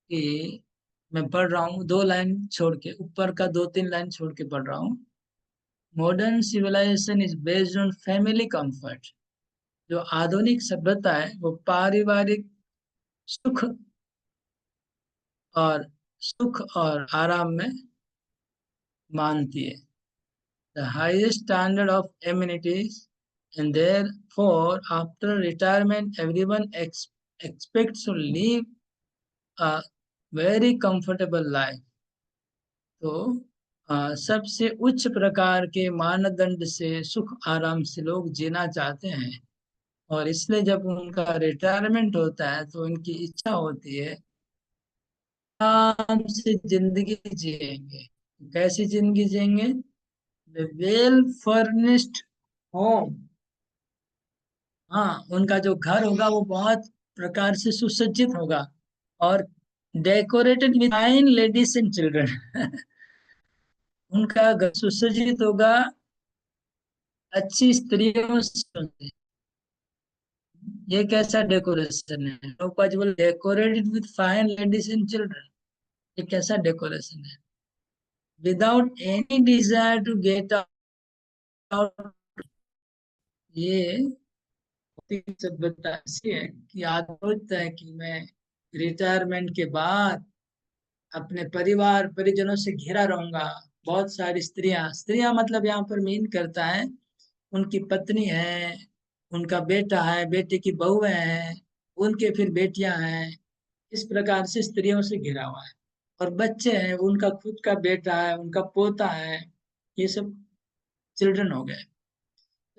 Speaker 1: कि मैं पढ़ रहा हूँ 2 लाइन छोड़ के, ऊपर का 2-3 लाइन छोड़ के पढ़ रहा हूँ। Modern civilization is based on family comfort. जो आधुनिक सभ्यता है वो पारिवारिक सुख और आराम में मानती है। The highest standard of amenities, and therefore after retirement everyone expects to live a very comfortable life। तो सबसे उच्च प्रकार के मानदंड से सुख आराम से लोग जीना चाहते हैं, और इसलिए जब उनका रिटायरमेंट होता है तो उनकी इच्छा होती है आराम से जिंदगी जिएंगे। कैसी जिंदगी जिएंगे? वेल फर्निश्ड होम, हाँ उनका जो घर होगा वो बहुत प्रकार से सुसज्जित होगा, और decorated with fine ladies and children उनका घर सुसज्जित होगा अच्छी स्त्रियों से। ये कैसा डेकोरेशन है? प्रभुपाद जी बोले decorated with fine ladies and children. ये कैसा डेकोरेशन है? Without any desire to get out. ये सभ्यता ऐसी है कि आदमी सोचता है कि मैं रिटायरमेंट के बाद अपने परिवार परिजनों से घिरा रहूंगा। बहुत सारी स्त्रियां, स्त्रियां मतलब यहाँ पर मीन करता है उनकी पत्नी है, उनका बेटा है, बेटे की बहुएं हैं, उनके फिर बेटियां हैं। इस प्रकार से स्त्रियों से घिरा हुआ है। और बच्चे हैं, उनका खुद का बेटा है, उनका पोता है। ये सब चिल्ड्रन हो गए।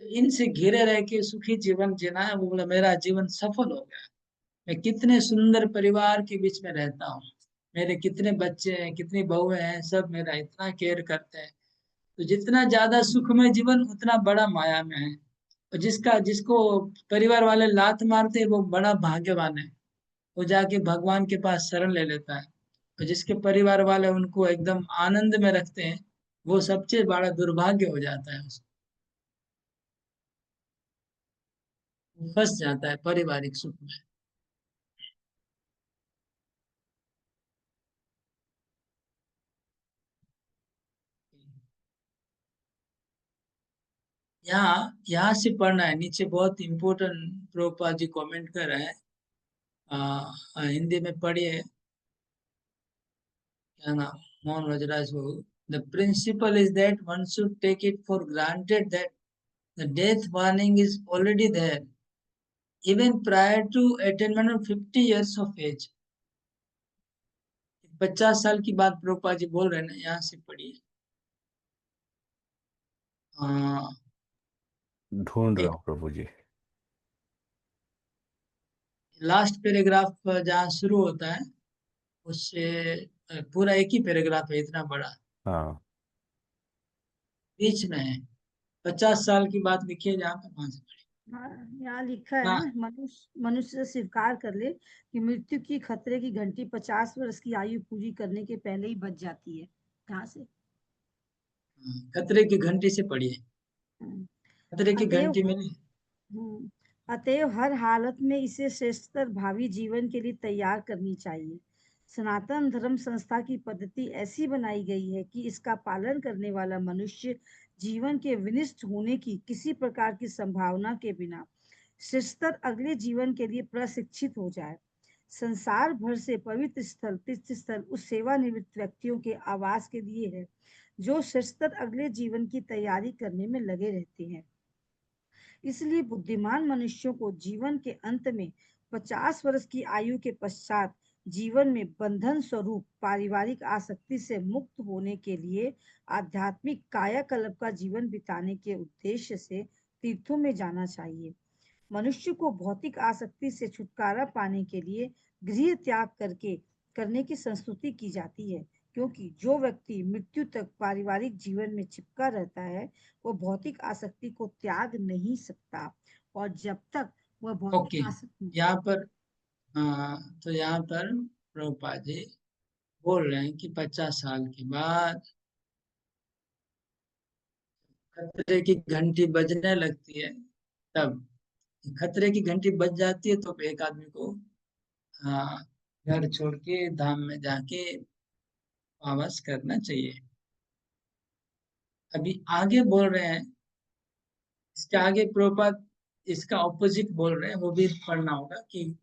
Speaker 1: तो इनसे घिरे रह के सुखी जीवन जीना है, वो बोला मेरा जीवन सफल हो गया। मैं कितने सुंदर परिवार के बीच में रहता हूँ, मेरे कितने बच्चे हैं, कितनी बहुएं हैं, सब मेरा इतना केयर करते हैं। तो जितना ज्यादा सुखमय जीवन उतना बड़ा माया में है। और जिसको परिवार वाले लात मारते हैं वो बड़ा भाग्यवान है। वो जाके भगवान के पास शरण ले लेता है। और जिसके परिवार वाले उनको एकदम आनंद में रखते हैं वो सबसे बड़ा दुर्भाग्य हो जाता है। उसको फंस जाता है पारिवारिक सुख में। यहाँ से पढ़ना है। नीचे बहुत इम्पोर्टेंट प्रभुपाद जी कमेंट कर रहे हैं। हिंदी में पढ़िए। क्या नाम? मोहन वजराज बाबू। The principle is that one should take it for granted that the death warning is already there, even prior to attainment of 50 years of age. 50 साल की बात प्रभुपाद जी बोल रहे हैं ना, यहाँ से पढ़िए।
Speaker 2: ढूंढ रहा
Speaker 1: एक
Speaker 2: हूँ प्रभु जी।
Speaker 1: लास्ट पैराग्राफ जहाँ शुरू होता है उससे पूरा एक ही पैराग्राफ है, इतना बड़ा।
Speaker 2: हाँ,
Speaker 1: बीच में है। 50 साल की बात लिखी है जहाँ पे, वहां से पढ़िए।
Speaker 8: हाँ, यहाँ लिखा है
Speaker 1: हाँ,
Speaker 8: ना, मनुष्य स्वीकार कर ले कि मृत्यु की खतरे की घंटी 50 वर्ष की आयु पूरी करने के पहले ही बज जाती है। कहाँ से?
Speaker 1: खतरे की घंटी से पढ़िए।
Speaker 8: हम्म।
Speaker 1: खतरे की
Speaker 8: अतएव
Speaker 1: घंटी में नहीं।
Speaker 8: अतएव हर हालत में इसे श्रेष्ठतर भावी जीवन के लिए तैयार करनी चाहिए। सनातन धर्म संस्था की पद्धति ऐसी बनाई गई है कि इसका पालन करने वाला मनुष्य जीवन के विनिष्ट होने की किसी प्रकार की संभावना के बिना श्रेष्ठतर अगले जीवन के लिए प्रशिक्षित हो जाए। संसार भर से पवित्र स्थल, तीर्थ स्थल उस सेवानिवृत्त व्यक्तियों के आवास के लिए है जो श्रेष्ठतर अगले जीवन की तैयारी करने में लगे रहते हैं। इसलिए बुद्धिमान मनुष्यों को जीवन के अंत में 50 वर्ष की आयु के पश्चात जीवन में बंधन स्वरूप पारिवारिक आसक्ति से मुक्त होने के लिए आध्यात्मिक कायाकल्प का जीवन बिताने के उद्देश्य से तीर्थों में जाना चाहिए। मनुष्य को भौतिक आसक्ति से छुटकारा पाने के लिए गृह त्याग करने की संस्तुति की जाती है, क्योंकि जो व्यक्ति मृत्यु तक पारिवारिक जीवन में चिपका रहता है वो भौतिक आसक्ति को त्याग नहीं सकता, और जब तक वह
Speaker 1: ओके,
Speaker 8: भौतिक आसक्ति
Speaker 1: यहाँ पर तो यहाँ पर प्रभुपाद जी बोल रहे हैं कि 50 साल के बाद खतरे की घंटी बजने लगती है। तब खतरे की घंटी बज जाती है तो एक आदमी को घर छोड़ के धाम में जाके वापस करना चाहिए। अभी आगे बोल रहे हैं, इसके आगे प्रभुपाद इसका ऑपोजिट बोल रहे हैं, वो भी पढ़ना होगा कि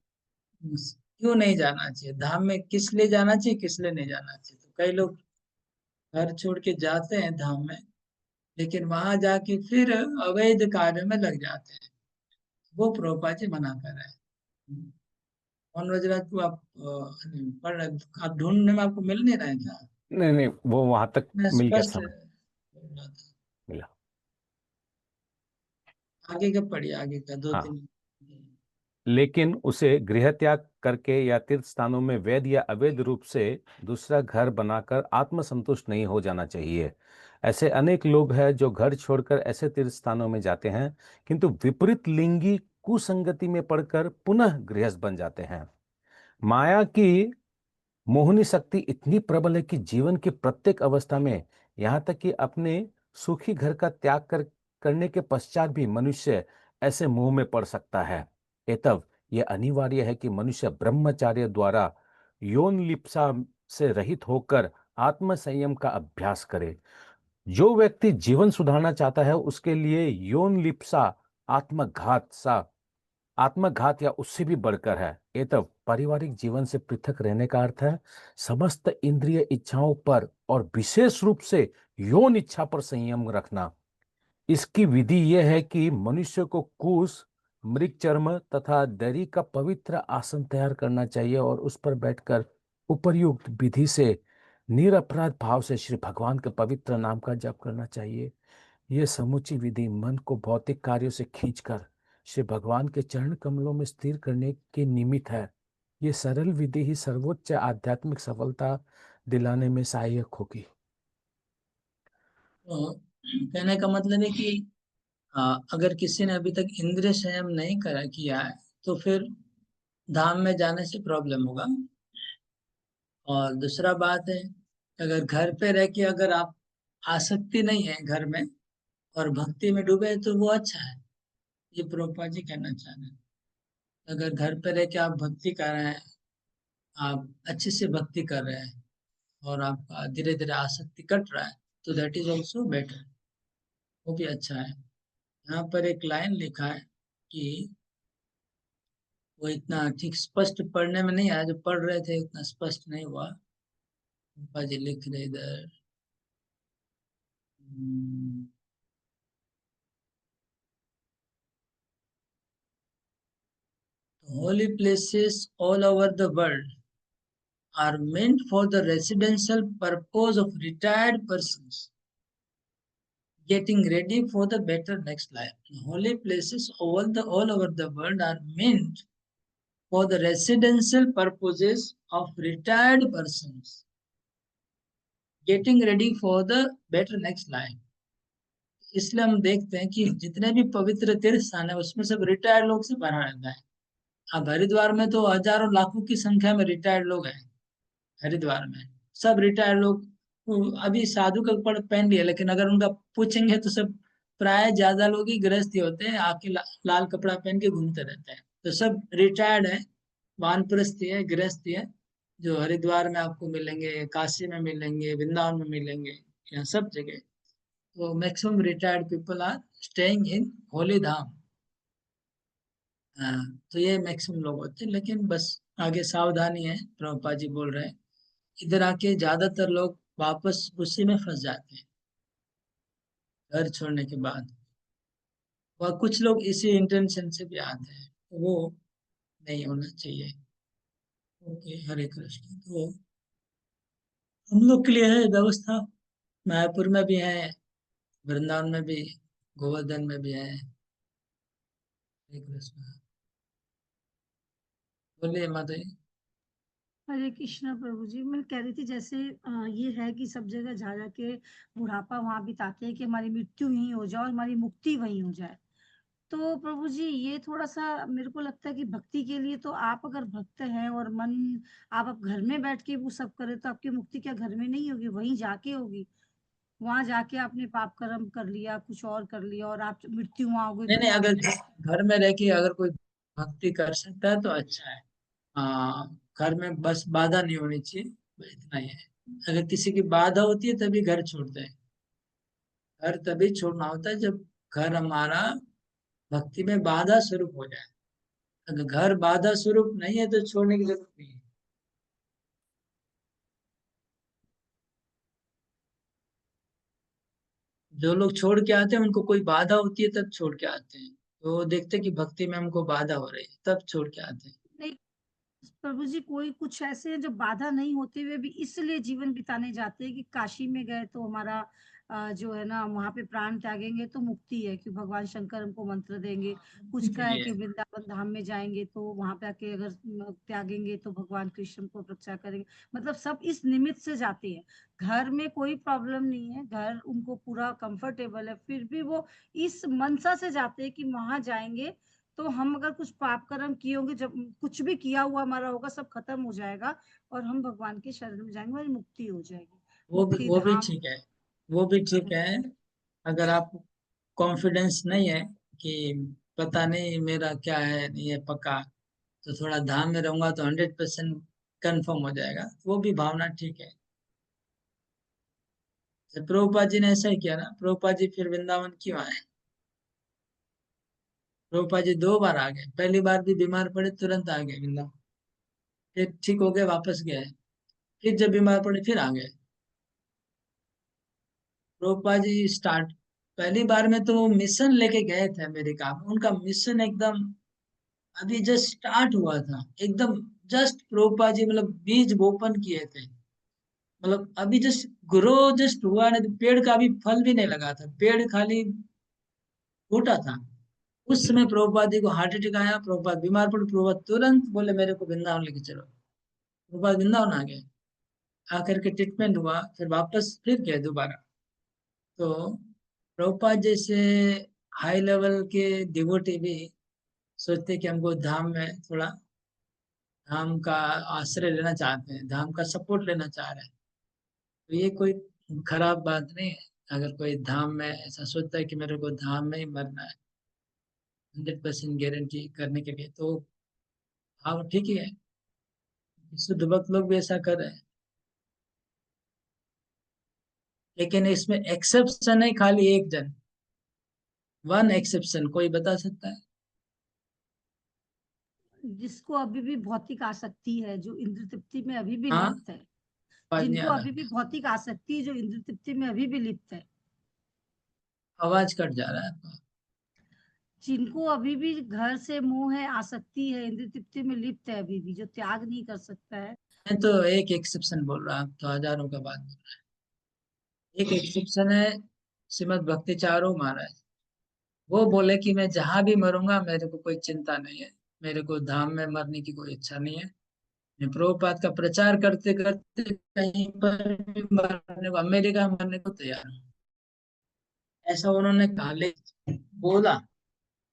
Speaker 1: क्यों नहीं जाना चाहिए धाम में, किस लिए जाना चाहिए, किस लिए नहीं जाना चाहिए। तो कई लोग घर छोड़ के जाते हैं धाम में, लेकिन वहां जाके फिर अवैध कार्य में लग जाते हैं। वो प्रभुपाद जी मना कर रहे हैं। मोहन वजराज को आप पढ़ रहे, आप ढूंढने में आपको मिल नहीं रहा है क्या?
Speaker 2: नहीं नहीं, वो वहां तक
Speaker 1: मैं
Speaker 2: मिल गया,
Speaker 1: स्पष्ट
Speaker 2: समझ मिला।
Speaker 1: आगे का पढ़िए, आगे का दो
Speaker 2: हाँ,
Speaker 1: तीन।
Speaker 2: लेकिन उसे गृह त्याग करके या तीर्थ स्थानों में वैध या अवैध रूप से दूसरा घर बनाकर आत्मसंतुष्ट नहीं हो जाना चाहिए। ऐसे अनेक लोग हैं जो घर छोड़कर ऐसे तीर्थ स्थानों में जाते हैं किंतु विपरीत लिंगी कुसंगति में पड़कर पुनः गृहस्थ बन जाते हैं। माया की मोहिनी शक्ति इतनी प्रबल है कि जीवन की प्रत्येक अवस्था में यहाँ तक कि अपने सुखी घर का त्याग करने के पश्चात भी मनुष्य ऐसे मोह में पड़ सकता है। एतव यह अनिवार्य है कि मनुष्य ब्रह्मचार्य द्वारा यौन लिप्सा से रहित होकर आत्म संयम का अभ्यास करे। जो व्यक्ति जीवन सुधारना चाहता है उसके लिए यौन लिप्सा आत्मघात या उससे भी बढ़कर है। एतव पारिवारिक जीवन से पृथक रहने का अर्थ है समस्त इंद्रिय इच्छाओं पर और विशेष रूप से यौन इच्छा पर संयम रखना। इसकी विधि यह है कि मनुष्य को कुश, मृग चर्म तथा दरी का पवित्र आसन तैयार करना चाहिए और उस पर बैठकर उपर्युक्त विधि से निरपराध भाव से श्री भगवान के पवित्र नाम का जप करना चाहिए। यह समूची विधि मन को भौतिक कार्यों से खींचकर श्री भगवान के चरण कमलों में स्थिर करने के निमित्त है। यह सरल विधि ही सर्वोच्च आध्यात्मिक सफलता दिलाने में सहायक होगी।
Speaker 1: तो कहने का मतलब है कि अगर किसी ने अभी तक इंद्रिय संयम नहीं किया है तो फिर धाम में जाने से प्रॉब्लम होगा। और दूसरा बात है, अगर घर पे रह के अगर आप आसक्ति नहीं है घर में और भक्ति में डूबे हैं, तो वो अच्छा है। ये प्रभुपाद जी कहना चाह रहे हैं। अगर घर पे रह के आप भक्ति कर रहे हैं, आप अच्छे से भक्ति कर रहे हैं और आपका धीरे धीरे आसक्ति कट रहा है, तो दैट इज ऑल्सो बेटर, वो भी अच्छा है। यहाँ पर एक लाइन लिखा है कि वो इतना ठीक स्पष्ट पढ़ने में नहीं आया, जो पढ़ रहे थे उतना स्पष्ट नहीं हुआ। पापा जी लिख रहे इधर, holy places all over the world are meant for the residential purpose of retired persons getting ready for the better next life. Holy places all over the world are meant for the residential purposes of retired persons getting ready for the better next life. इसलिए हम देखते हैं कि जितने भी पवित्र तीर्थ स्थान है उसमें सब रिटायर्ड लोग से भरा रहता है। अब हरिद्वार में तो हजारों लाखों की संख्या में रिटायर्ड लोग हैं। हरिद्वार में सब रिटायर्ड लोग अभी साधु का कपड़ा पहन लिया, लेकिन अगर उनका पूछेंगे तो सब प्राय ज्यादा लोग ही गृहस्थी होते हैं, आके लाल कपड़ा पहन के घूमते रहते हैं। तो सब रिटायर्ड है, वानप्रस्थी है, गृहस्थी है, जो हरिद्वार में आपको मिलेंगे, काशी में मिलेंगे, वृंदावन में मिलेंगे, यहाँ सब जगह। तो maximum retired people are staying in holy dham. तो ये मैक्सिमम लोग होते हैं, लेकिन बस आगे सावधानी है, प्रभुपाद जी बोल रहे हैं। इधर आके ज्यादातर लोग वापस उसी में फंस जाते हैं घर छोड़ने के बाद। और कुछ लोग इसी इंटेंशन से भी आते हैं, तो वो नहीं होना चाहिए। ओके, हरे कृष्ण। तो हम लोग के लिए है व्यवस्था, मायापुर में भी है, वृंदावन में भी, गोवर्धन में भी है। हरे कृष्ण। बोलिए माता जी।
Speaker 8: हरे कृष्णा प्रभु जी। मैं कह रही थी जैसे ये है कि सब जगह जा जाके बुढ़ापा वहां बिताते हैं कि हमारी मृत्यु यहीं हो जाए और हमारी मुक्ति वहीं हो जाए। तो प्रभु जी ये थोड़ा सा मेरे को लगता है कि भक्ति के लिए तो आप अगर भक्त हैं और मन आप घर में बैठ के वो सब करें तो आपकी मुक्ति क्या घर में नहीं होगी, वहीं जाके होगी। वहां जाके आपने पाप कर्म कर लिया, कुछ और कर लिया और आप मृत्यु वहां हो गई
Speaker 1: नहीं
Speaker 8: तो
Speaker 1: नहीं,
Speaker 8: वहां
Speaker 1: अगर घर में रह के अगर कोई भक्ति कर सकता है तो अच्छा है। घर में बस बाधा नहीं होनी चाहिए, बस इतना ही है। अगर किसी की बाधा होती है तभी घर छोड़ते हैं। घर तभी छोड़ना होता है जब घर हमारा भक्ति में बाधा स्वरूप हो जाए। अगर घर बाधा स्वरूप नहीं है तो छोड़ने की जरूरत नहीं है। जो लोग छोड़ के आते हैं उनको कोई बाधा होती है तब छोड़ के आते हैं, तो वो देखते हैं कि भक्ति में हमको बाधा हो रही है तब छोड़ के आते हैं।
Speaker 8: नहीं। प्रभु जी कोई कुछ ऐसे हैं जो बाधा नहीं होते हुए भी इसलिए जीवन बिताने जाते हैं कि काशी में गए तो हमारा जो है ना वहां पे प्राण त्यागेंगे तो मुक्ति है कि भगवान शंकर हमको मंत्र देंगे। कुछ का है कि वृंदावन धाम में जाएंगे तो वहां पे आके अगर त्यागेंगे तो भगवान कृष्ण को रक्षा करेंगे। मतलब सब इस निमित्त से जाते हैं। घर में कोई प्रॉब्लम नहीं है, घर उनको पूरा कंफर्टेबल है, फिर भी वो इस मनसा से जाते हैं कि वहां जाएंगे तो हम अगर कुछ पाप कर्म किए होंगे, जब कुछ भी किया हुआ हमारा होगा सब खत्म हो जाएगा और हम भगवान के शरण में जाएंगे, हमारी मुक्ति हो जाएगी।
Speaker 1: वो
Speaker 8: मुक्ति
Speaker 1: भी
Speaker 8: धाम।
Speaker 1: ठीक है। वो भी ठीक है। अगर आप कॉन्फिडेंस नहीं है कि पता नहीं मेरा क्या है, नहीं है पक्का, तो थोड़ा धाम में रहूंगा तो 100% कंफर्म हो जाएगा, वो भी भावना ठीक है। तो प्रभुपाद जी ने ऐसा ही किया ना, प्रभुपाद जी फिर वृंदावन क्यों आए? प्रभुपाद जी 2 बार आ गए, पहली बार भी बीमार पड़े तुरंत आ गए वृंदावन, फिर ठीक हो गए वापस गए, फिर जब बीमार पड़े फिर आ गए। प्रभुपाद जी स्टार्ट, पहली बार में तो वो मिशन लेके गए थे अमेरिका में, उनका मिशन एकदम अभी जस्ट स्टार्ट हुआ था, एकदम जस्ट प्रभुपाद जी मतलब बीज बोपन किए थे, मतलब अभी जस्ट ग्रो जस्ट हुआ, नहीं तो पेड़ का अभी फल भी नहीं लगा था, पेड़ खाली फूटा था। उस समय प्रभुपाद जी को हार्ट अटैक आया, प्रभुपाद बीमार पड़े, प्रभुपाद तुरंत बोले मेरे को वृंदावन लेके चलो, प्रभुपाद वृंदावन आ गए, आकर के ट्रीटमेंट हुआ, फिर वापस फिर गए दोबारा। तो प्रभुपाद जैसे हाई लेवल के डिवोटी भी सोचते कि हमको धाम में थोड़ा, धाम का आश्रय लेना चाहते हैं, धाम का सपोर्ट लेना चाह रहे हैं, तो ये कोई खराब बात नहीं है। अगर कोई धाम में ऐसा सोचता है कि मेरे को धाम में ही मरना है 100% गारंटी करने के लिए, तो हाँ वो ठीक ही है, शुद्ध भक्त लोग भी ऐसा कर रहे हैं। लेकिन इसमें एक्सेप्शन है खाली एक जन, वन एक्सेप्शन, कोई बता सकता है?
Speaker 8: जिसको अभी भी भौतिक आसक्ति है, जो इंद्र तृप्ति में अभी भी
Speaker 1: हाँ,
Speaker 8: लिप्त है,
Speaker 1: आवाज नहीं
Speaker 8: जिनको
Speaker 1: आ रहा,
Speaker 8: अभी भी भौतिक आसक्ति है, जो इंद्र तृप्ति में अभी भी लिप्त है,
Speaker 1: आवाज कट जा रहा है आपका।
Speaker 8: जिनको अभी भी घर से मोह है, आसक्ति है, इंद्र तृप्ति में लिप्त है, अभी भी जो त्याग नहीं कर सकता है।
Speaker 1: मैं तो एक एक्सेप्शन बोल रहा हूँ, आप तो हजारों का बात बोल रहे हैं। एक एक्सेप्शन है श्रीमद भक्ति चारू महाराज, वो बोले कि मैं जहां भी मरूंगा मेरे को कोई चिंता नहीं है, मेरे को धाम में मरने की कोई इच्छा नहीं है, मैं प्रभुपाद का प्रचार करते करते कहीं पर भी मरने को, अमेरिका में मरने को तैयार हूँ, ऐसा उन्होंने कहा, बोला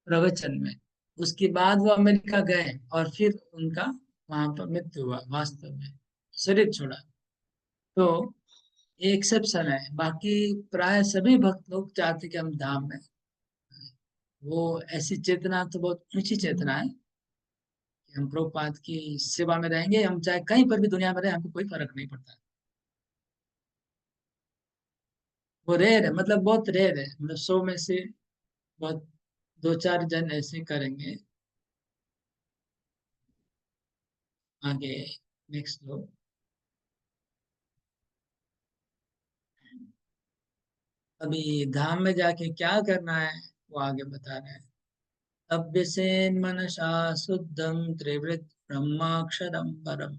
Speaker 1: प्रवचन में। उसके बाद वो अमेरिका गए और फिर उनका वहां पर मृत्यु हुआ, वास्तव में शरीर छोड़ा। तो ये एक्सेप्शन है, बाकी प्राय सभी भक्त लोग चाहते कि हम धाम में, वो ऐसी चेतना तो बहुत ऊंची चेतना है कि हम प्रभुपाद की सेवा में रहेंगे, हम चाहे कहीं पर भी दुनिया में रहे, हमको कोई फर्क नहीं पड़ता। वो रेयर है, मतलब बहुत रेयर है, मतलब 100 में से बहुत 2-4 जन ऐसे करेंगे। आगे नेक्स्ट लो। अभी धाम में जाके क्या करना है वो आगे बता रहे हैं। अभ्यसेन मनसा शुद्धम त्रिवृत ब्रह्माक्षरम परम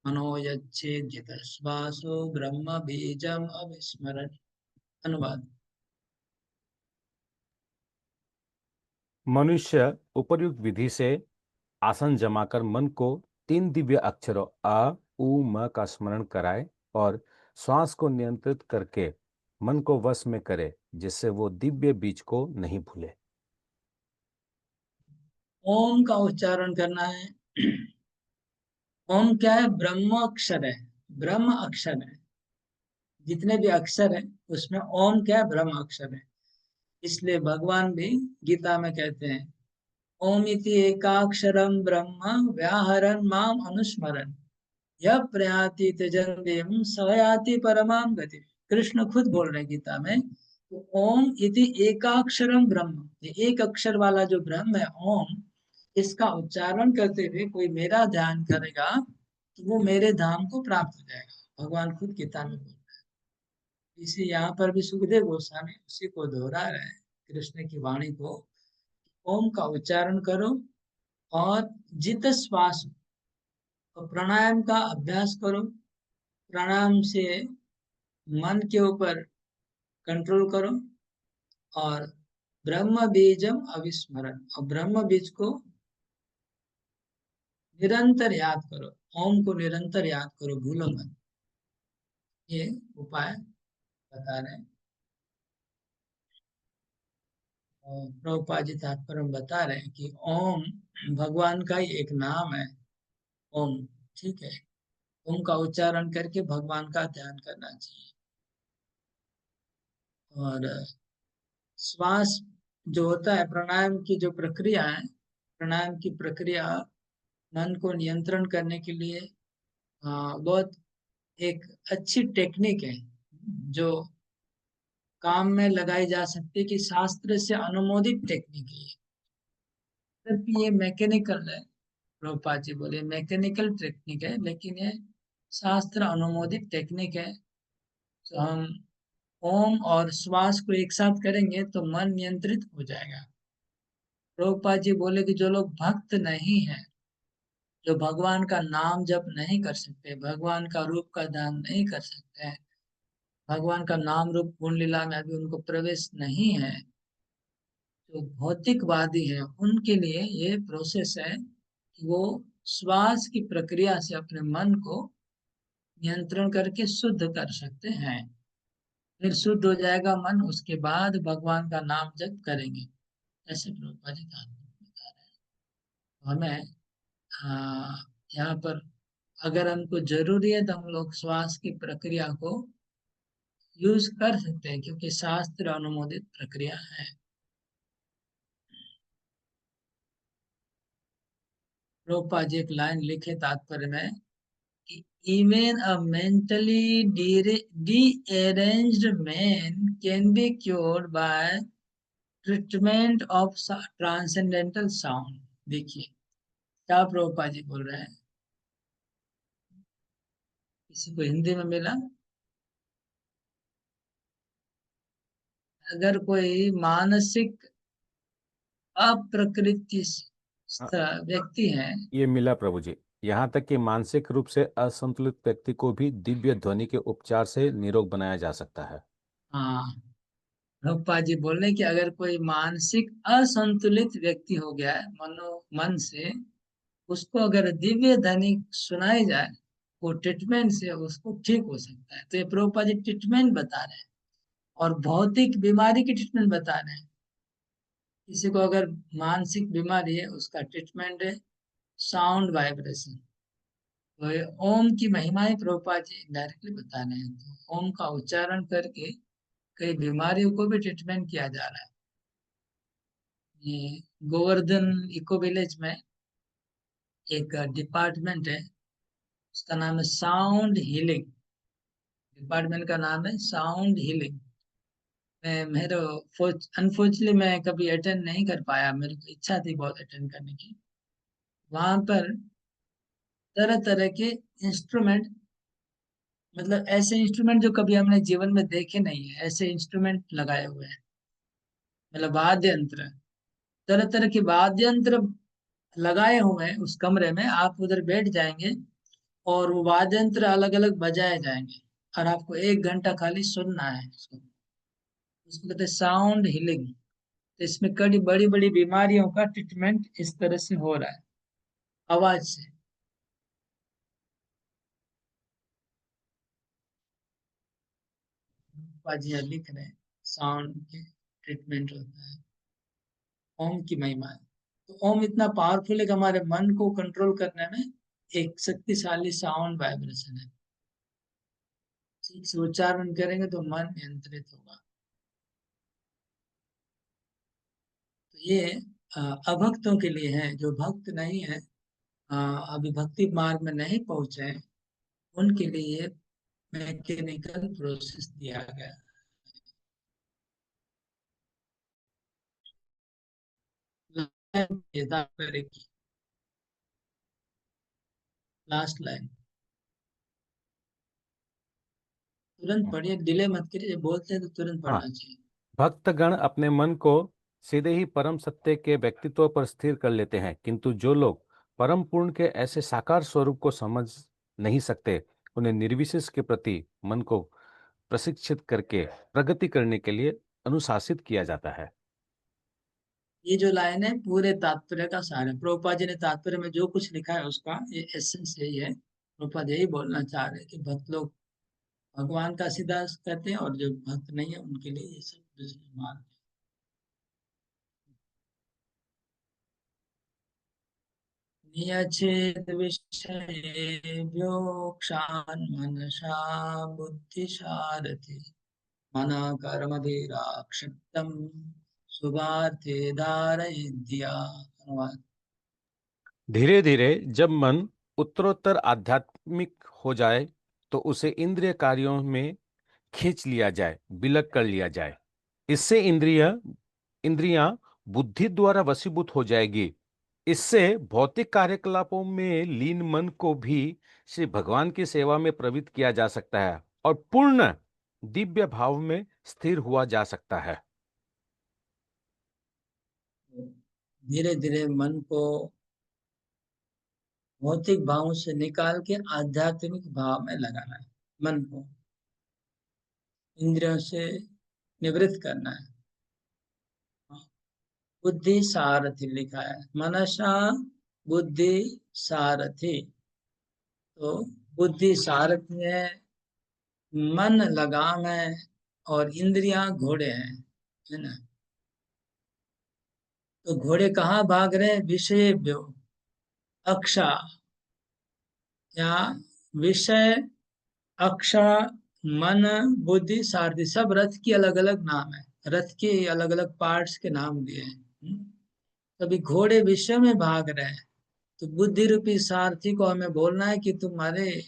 Speaker 1: मनो यच्छेद जितश्वासो ब्रह्म बीजम अविस्मरण। अनुवाद।
Speaker 2: मनुष्य उपर्युक्त विधि से आसन जमाकर मन को 3 दिव्य अक्षरों अ, उ, म का स्मरण कराए और श्वास को नियंत्रित करके मन को वश में करे, जिससे वो दिव्य बीज को नहीं भूले।
Speaker 1: ओम का उच्चारण करना है। ओम क्या है? ब्रह्म अक्षर है, ब्रह्म अक्षर है, जितने भी अक्षर है उसमें ओम क्या है? ब्रह्म अक्षर है। इसलिए भगवान भी गीता में कहते हैं ओम इति एकाक्षरम ब्रह्म व्याहरन् माम अनुस्मरन् यह प्रयाति त्यजन देवं स याति परमां गति। कृष्ण खुद बोल रहे हैं गीता में, तो ओम इति एकाक्षरम ब्रह्म, ये एक अक्षर वाला जो ब्रह्म है ओम, इसका उच्चारण करते हुए कोई मेरा ध्यान करेगा तो वो मेरे धाम को प्राप्त हो जाएगा, भगवान खुद गीता में बोल रहे हैं। इसे यहाँ पर भी सुखदेव गोस्वामी उसी को दोहरा रहे हैं, कृष्ण की वाणी को। ओम का उच्चारण करो और जित श्वास, तो प्राणायाम का अभ्यास करो, प्राणायाम से मन के ऊपर कंट्रोल करो, और ब्रह्म बीजम अविस्मरण, और ब्रह्म बीज को निरंतर याद करो, ओम को निरंतर याद करो, भूलो मत। ये उपाय बता रहे हैं और प्रभुपाद जी तात्पर्य में बता रहे हैं कि ओम भगवान का ही एक नाम है, ओम, ठीक है। ओम का उच्चारण करके भगवान का ध्यान करना चाहिए। और श्वास जो होता है, प्राणायाम की जो प्रक्रिया है, प्राणायाम की प्रक्रिया मन को नियंत्रण करने के लिए बहुत एक अच्छी टेक्निक है जो काम में लगाई जा सकती है, कि शास्त्र से अनुमोदित टेक्निक है। जबकि ये मैकेनिकल है, प्रभुपाद जी बोले मैकेनिकल टेक्निक है, लेकिन ये शास्त्र अनुमोदित टेक्निक है। तो हम ओम और श्वास को एक साथ करेंगे तो मन नियंत्रित हो जाएगा। प्रभुपाद जी बोले कि जो लोग भक्त नहीं है, जो भगवान का नाम जप नहीं कर सकते, भगवान का रूप का ध्यान नहीं कर सकते हैं, भगवान का नाम रूप गुण लीला में अभी उनको प्रवेश नहीं है, जो भौतिकवादी है, उनके लिए ये प्रोसेस है कि वो श्वास की प्रक्रिया से अपने मन को नियंत्रण करके शुद्ध कर सकते हैं। फिर शुद्ध हो जाएगा मन, उसके बाद भगवान का नाम जप करेंगे, ऐसे प्रभुपाद जी बता रहे हैं। हमें यहाँ पर अगर हमको जरूरी है तो हम लोग श्वास की प्रक्रिया को यूज कर सकते हैं, क्योंकि शास्त्र अनुमोदित प्रक्रिया है। प्रभुपाद जी एक लाइन लिखे तात्पर्य में कि even a mentally deranged man can be cured by treatment of transcendental sound। देखिए क्या प्रभुपाद जी बोल रहे हैं, किसी को हिंदी में मिला? अगर कोई मानसिक अप्रकृति व्यक्ति है,
Speaker 2: ये मिला प्रभु जी। यहाँ तक कि मानसिक रूप से असंतुलित व्यक्ति को भी दिव्य ध्वनि के उपचार से निरोग बनाया जा सकता है।
Speaker 1: हाँ, प्रभुपाद जी बोल रहे हैं कि अगर कोई मानसिक असंतुलित व्यक्ति हो गया है मन से, उसको अगर दिव्य ध्वनि सुनाई जाए, वो ट्रीटमेंट से उसको ठीक हो सकता है। तो ये प्रभुपाद जी ट्रीटमेंट बता रहे हैं, और भौतिक बीमारी की ट्रीटमेंट बता रहे हैं। किसी को अगर मानसिक बीमारी है, उसका ट्रीटमेंट है साउंड वाइब्रेशन। तो ये ओम की महिमाएं प्रभुपाद जी डायरेक्टली बता रहे हैं। तो ओम का उच्चारण करके कई बीमारियों को भी ट्रीटमेंट किया जा रहा है। ये गोवर्धन इको विलेज में एक डिपार्टमेंट है, उसका नाम है साउंड हीलिंग। डिपार्टमेंट का नाम है साउंड हीलिंग। मेरे अनफॉर्चुनेटली मैं कभी अटेंड नहीं कर पाया, मेरी को इच्छा थी बहुत अटेंड करने की। वहां पर तरह तरह के इंस्ट्रूमेंट, मतलब ऐसे इंस्ट्रूमेंट जो कभी हमने जीवन में देखे नहीं है, ऐसे इंस्ट्रूमेंट लगाए हुए हैं। मतलब वाद्य यंत्र, तरह तरह के वाद्य यंत्र लगाए हुए हैं उस कमरे में। आप उधर बैठ जाएंगे और वो वाद्य यंत्र अलग अलग बजाए जाएंगे, और आपको 1 घंटा खाली सुनना है उसको। उसको कहते हैं साउंड हीलिंग। तो इसमें कई बड़ी बड़ी बीमारियों का ट्रीटमेंट इस तरह से हो रहा है, आवाज से। बाजिया लिख रहे हैं साउंड के ट्रीटमेंट होता है, ओम की महिमा है। तो ओम इतना पावरफुल है कि हमारे मन को कंट्रोल करने में एक शक्तिशाली साउंड वाइब्रेशन है। ठीक से उच्चारण करेंगे तो मन नियंत्रित होगा। तो ये अभक्तों के लिए है, जो भक्त नहीं है, अभी भक्ति मार्ग में नहीं पहुंचे हैं, उनके लिए मैकेनिकल प्रोसेस दिया गया। लास्ट लाइन तुरंत पढ़िए, डिले मत करिए, बोलते हैं तो तुरंत
Speaker 2: हाँ,
Speaker 1: पढ़ना चाहिए।
Speaker 2: भक्तगण अपने मन को सीधे ही परम सत्य के व्यक्तित्व पर स्थिर कर लेते हैं, किंतु जो लोग परम पूर्ण के ऐसे साकार स्वरूप को समझ नहीं सकते, उन्हें निर्विशेष के प्रति मन को प्रशिक्षित करके प्रगति करने के लिए अनुशासित किया जाता है।
Speaker 1: ये जो लाइन है पूरे तात्पर्य का सार है। प्रभुपाद जी ने तात्पर्य में जो कुछ लिखा है उसका ये एसेंस यही है। प्रभुपाद यही बोलना चाह रहे हैं कि भक्त लोग भगवान का सीधा कहते हैं, और जो भक्त नहीं है उनके लिए ये सब दूसरे मार्ग है। नियचेत विषयेभ्यो क्षान् मनसा बुद्धिसारथि मना कर्मभिराक्षिप्तम् शुभार्थे धारयेद्या। अनुवाद।
Speaker 2: धीरे धीरे जब मन उत्तरोत्तर आध्यात्मिक हो जाए तो उसे इंद्रिय कार्यों में खींच लिया जाए, विलग कर लिया जाए। इससे इंद्रियां बुद्धि द्वारा वशीभूत हो जाएगी। इससे भौतिक कार्यकलापों में लीन मन को भी श्री भगवान की सेवा में प्रवृत्त किया जा सकता है और पूर्ण दिव्य भाव में स्थिर हुआ जा सकता है।
Speaker 1: धीरे धीरे मन को भौतिक भावों से निकाल के आध्यात्मिक भाव में लगाना है। मन को इंद्रियों से निवृत्त करना है। बुद्धि सारथी लिखा है, मनसा बुद्धि सारथी। तो बुद्धि सारथी है, मन लगाम है और इंद्रियां घोड़े हैं, है ना। तो घोड़े कहाँ भाग रहे हैं? विषय अक्षा या विषय, अक्षा, मन, बुद्धि, सारथी सब रथ की अलग अलग नाम है। रथ के अलग अलग पार्ट्स के नाम दिए हैं। तभी घोड़े विषय में भाग रहे हैं। तो बुद्धि रूपी सारथी को हमें बोलना है कि तुम्हारे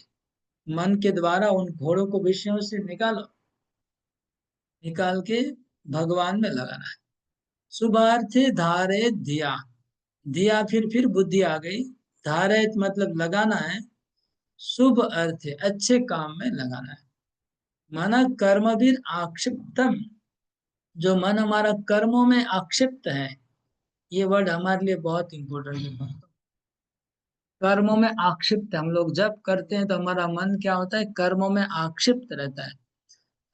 Speaker 1: मन के द्वारा उन घोड़ों को विषयों से निकालो, निकाल के भगवान में लगाना है। शुभार्थे धारे धिया, धिया फिर बुद्धि आ गई। धारित मतलब लगाना है, शुभ अर्थ है अच्छे काम में लगाना है। मन कर्मभिर आक्षिप्तम, जो मन हमारा कर्मों में आक्षिप्त है, ये वर्ड हमारे लिए बहुत इंपॉर्टेंट है। कर्मों में आक्षिप्त, हम लोग जब करते हैं तो हमारा मन क्या होता है? कर्मों में आक्षिप्त रहता है।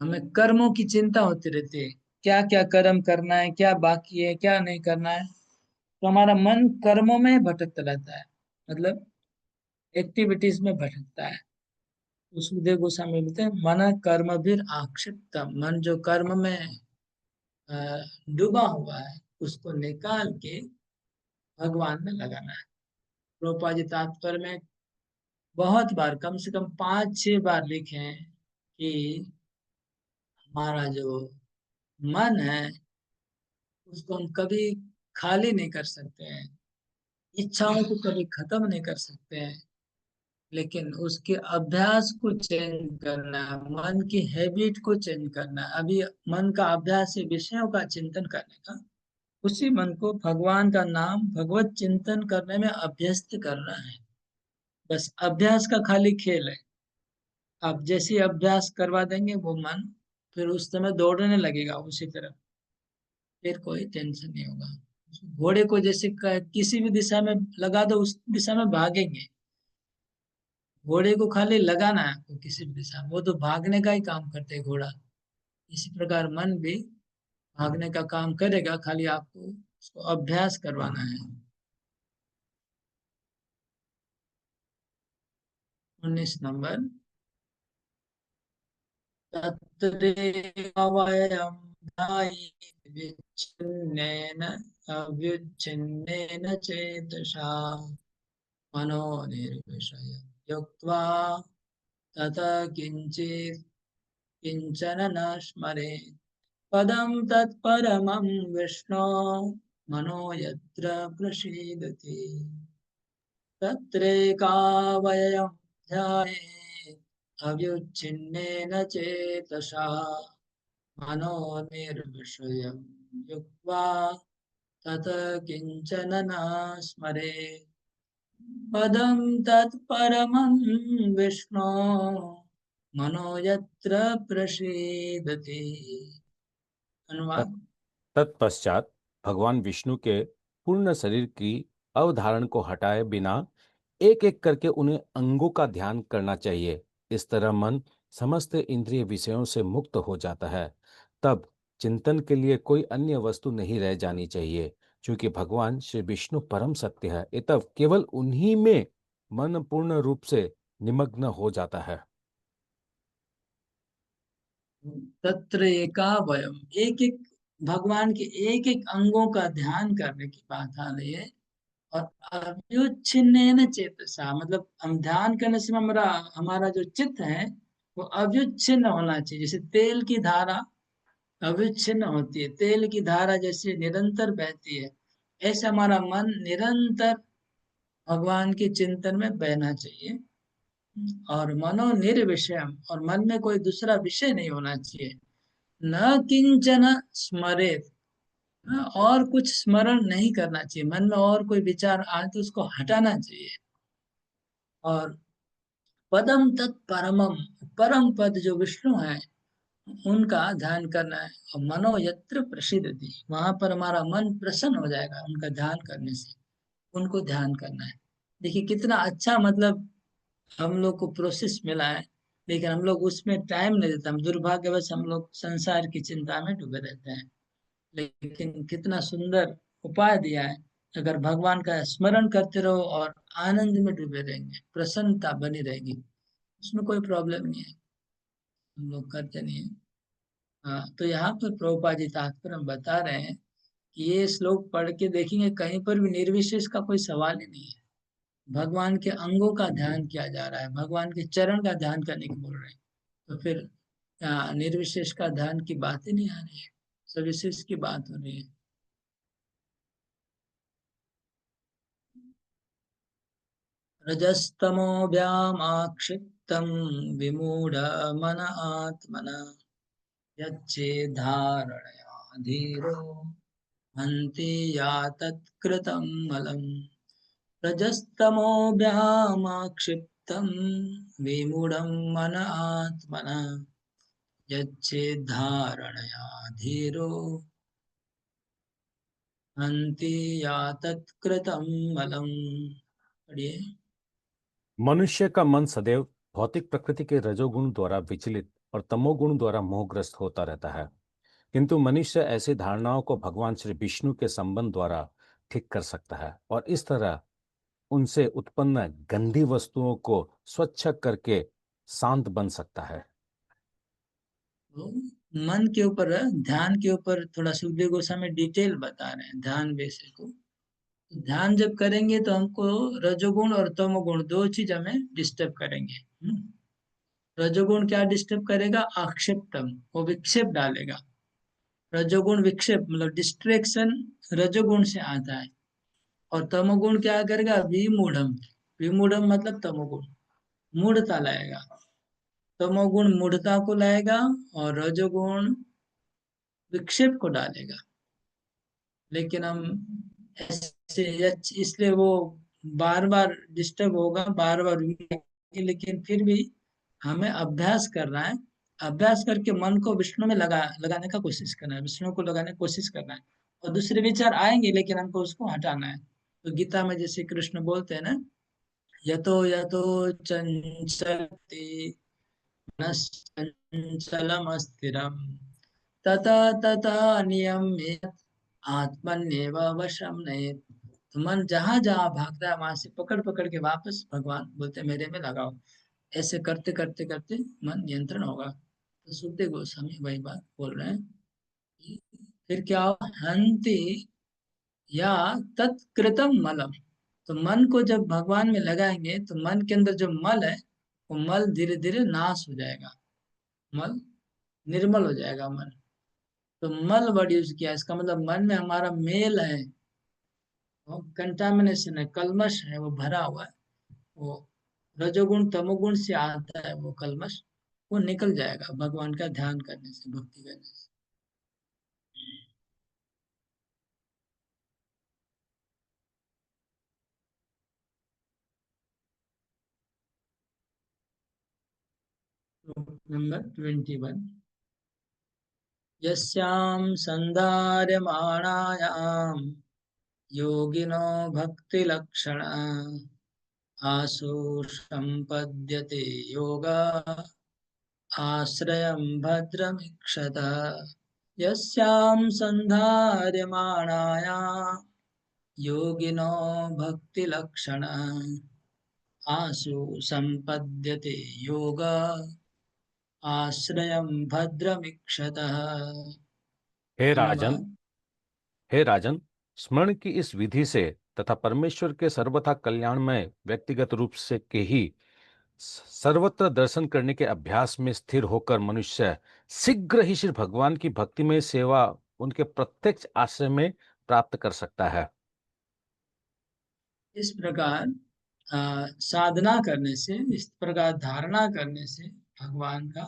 Speaker 1: हमें कर्मों की चिंता होती रहती है, क्या क्या कर्म करना है, क्या बाकी है, क्या नहीं करना है। तो हमारा मन कर्मों में भटकता रहता है, मतलब एक्टिविटीज में भटकता है। सुखदेव गोस्वामी बोलते हैं मन कर्म भी आक्षिप्त, मन जो कर्म में डूबा हुआ है उसको निकाल के भगवान में लगाना है। प्रोपाजी तात्पर्य में बहुत बार, कम से कम 5-6 बार लिखे हैं कि हमारा जो मन है उसको हम कभी खाली नहीं कर सकते हैं, इच्छाओं को कभी खत्म नहीं कर सकते हैं, लेकिन उसके अभ्यास को चेंज करना है, मन की हैबिट को चेंज करना है। अभी मन का अभ्यास है विषयों का चिंतन करने का, उसी मन को भगवान का नाम भगवत चिंतन करने में अभ्यस्त करना है। बस अभ्यास का खाली खेल है। आप जैसे अभ्यास करवा देंगे वो मन फिर उस समय दौड़ने लगेगा उसी तरफ, फिर कोई टेंशन नहीं होगा। घोड़े को जैसे किसी भी दिशा में लगा दो उस दिशा में भागेंगे, घोड़े को खाली लगाना है आपको किसी भी दिशा में, वो तो भागने का ही काम करते है घोड़ा। इसी प्रकार मन भी भागने का काम करेगा, खाली आपको उसको अभ्यास करवाना है। 19 नंबर, तत्रेवावयं विच्छिन्नेन अव्युच्छिन्नेन चेतसा मनो निर्विषय युक्त्वा ततः किंचन न स्मरेत् पदं तत्परमं विष्णो मनो यत्र प्रसीदति तत्रैकावयं ध्यायेत् अव्युच्छिन्नेन चेतसा मनो निर्विषयं युक्त्वा ततः किंचन न स्मरेत् पदं तत्परमं विष्णो मनो यत्र प्रसीदति। अनुवाद।
Speaker 2: तत्पश्चात भगवान विष्णु के पूर्ण शरीर की अवधारण को हटाए बिना एक एक करके उन्हें अंगों का ध्यान करना चाहिए। इस तरह मन समस्त इंद्रिय विषयों से मुक्त हो जाता है। तब चिंतन के लिए कोई अन्य वस्तु नहीं रह जानी चाहिए, क्योंकि भगवान श्री विष्णु परम सत्य है। तब केवल उन्हीं में मन पूर्ण रूप से निमग्न हो जाता है।
Speaker 1: तत्र एकावयम, एक एक भगवान के एक एक अंगों का ध्यान करने की बात आ रही है। और अव्युच्छिन्नेन चेतसा, मतलब हम ध्यान करने से हमारा जो चित्त है वो अव्युच्छिन्न होना चाहिए। जैसे तेल की धारा अविच्छिन्न होती है, तेल की धारा जैसे निरंतर बहती है, ऐसे हमारा मन निरंतर भगवान के चिंतन में बहना चाहिए। और मनो निर्विषयम, और मन में कोई दूसरा विषय नहीं होना चाहिए। न किंचन स्मरेत, और कुछ स्मरण नहीं करना चाहिए, मन में और कोई विचार आए तो उसको हटाना चाहिए। और पदम तत्परमम, परम पद जो विष्णु है उनका ध्यान करना है। और मनो यत्र प्रसिद्धि, वहां पर हमारा मन प्रसन्न हो जाएगा उनका ध्यान करने से, उनको ध्यान करना है। देखिए कितना अच्छा, मतलब हम लोग को प्रोसेस मिला है, लेकिन हम लोग उसमें टाइम नहीं देते। हम दुर्भाग्यवश हम लोग संसार की चिंता में डूबे रहते हैं। लेकिन कितना सुंदर उपाय दिया है, अगर भगवान का स्मरण करते रहो और आनंद में डूबे रहेंगे, प्रसन्नता बनी रहेगी, उसमें कोई प्रॉब्लम नहीं है, हम लोग करते नहीं है। हाँ, तो यहाँ पर प्रभुपाद जी तात्पर्य हम बता रहे हैं कि ये श्लोक पढ़ के देखेंगे, कहीं पर भी निर्विशेष का कोई सवाल ही नहीं है। भगवान के अंगों का ध्यान किया जा रहा है, भगवान के चरण का ध्यान करने की बोल रहे हैं, तो फिर निर्विशेष का ध्यान की बात ही नहीं आ रही है, सविशेष की बात हो रही है। रजस्तमोभ्यामाक्षिप्तं विमूढमन आत्मना यच्चेद्धारणया धीरो हन्ति यातत्कृतं मलम्। रजस्तमोभ्यामाक्षिप्तं विमूढं मन आत्मना यच्चेद्धारणया धीरो हन्ति यातत्कृतं मलम्। पढ़िए।
Speaker 2: मनुष्य का मन सदैव भौतिक प्रकृति के रजोगुण द्वारा विचलित और तमोगुण द्वारा मोहग्रस्त होता रहता है, किंतु मनुष्य ऐसी धारणाओं को भगवान श्री विष्णु के संबंध द्वारा ठीक कर सकता है और इस तरह उनसे उत्पन्न गंदी वस्तुओं को स्वच्छ करके शांत बन सकता है।
Speaker 1: तो मन के ऊपर, ध्यान के ऊपर थोड़ा सुखदेव गोस्वामी डिटेल बता रहे हैं ध्यान विषय को। तो ध्यान जब करेंगे तो हमको रजोगुण और तमोगुण दो चीज हमें डिस्टर्ब करेंगे। रजोगुण क्या डिस्टर्ब करेगा? आक्षेप्तम, वो विक्षेप डालेगा। रजोगुण विक्षेप मतलब डिस्ट्रैक्शन रजोगुण से आता है। और तमोगुण क्या करेगा? विमूढ़म, विमूढ़म मतलब तमोगुण, मूढ़ता लाएगा। तमोगुण मूढ़ता को लाएगा और रजोगुण विक्षेप को डालेगा। लेकिन हम ऐसे इसलिए वो बार बार डिस्टर्ब होगा, बार बार, लेकिन फिर भी हमें अभ्यास करना है। अभ्यास करके मन को विष्णु में लगाने का कोशिश करना है, विष्णु को लगाने की कोशिश करना है। और दूसरे विचार आएंगे लेकिन हमको उसको हटाना है। तो गीता में जैसे कृष्ण बोलते हैं ना, यतो यतो चंचलति मनश्चंचलमस्थिरम तथा तथा नियम्य आत्मन्येव वशम नयेत्। तो मन जहां जहां भागता है वहां से पकड़ पकड़ के वापस भगवान बोलते हैं मेरे में लगाओ। ऐसे करते करते करते मन नियंत्रण होगा। तो सुखदेव गोस्वामी वही बात बोल रहे हैं कि फिर क्या हो, हंति या तत्कृतम मलम। तो मन को जब भगवान में लगाएंगे तो मन के अंदर जो मल है वो मल धीरे धीरे नाश हो जाएगा, मल निर्मल हो जाएगा मन। तो मल वर्ड यूज किया, इसका मतलब मन में हमारा मेल है, वो कंटामिनेशन है, कलमश है, वो भरा हुआ है। वो रजोगुण तमोगुण से आता है वो कलमश, वो निकल जाएगा भगवान का ध्यान करने से, भक्ति करने से। नंबर 21। यस्यां संधार्यमाणायां योगिनो भक्तिलक्षण आसु संपद्यते योगा आश्रयं भद्रमीक्षत। यस्यां संधार्यमाणायां योगिनो भक्तिलक्षण आसु संपद्यते योगा आश्रयं भद्रमीक्षतः।
Speaker 2: हे राजन,
Speaker 1: धन्यवाद।
Speaker 2: हे राजन, स्मरण की इस विधि से तथा परमेश्वर के सर्वथा कल्याणमय व्यक्तिगत रूप से के ही सर्वत्र दर्शन करने के अभ्यास में स्थिर होकर मनुष्य शीघ्र ही श्री भगवान की भक्तिमय सेवा उनके प्रत्यक्ष आश्रय में प्राप्त कर सकता है।
Speaker 1: इस प्रकार साधना करने से, इस प्रकार धारणा करने से भगवान का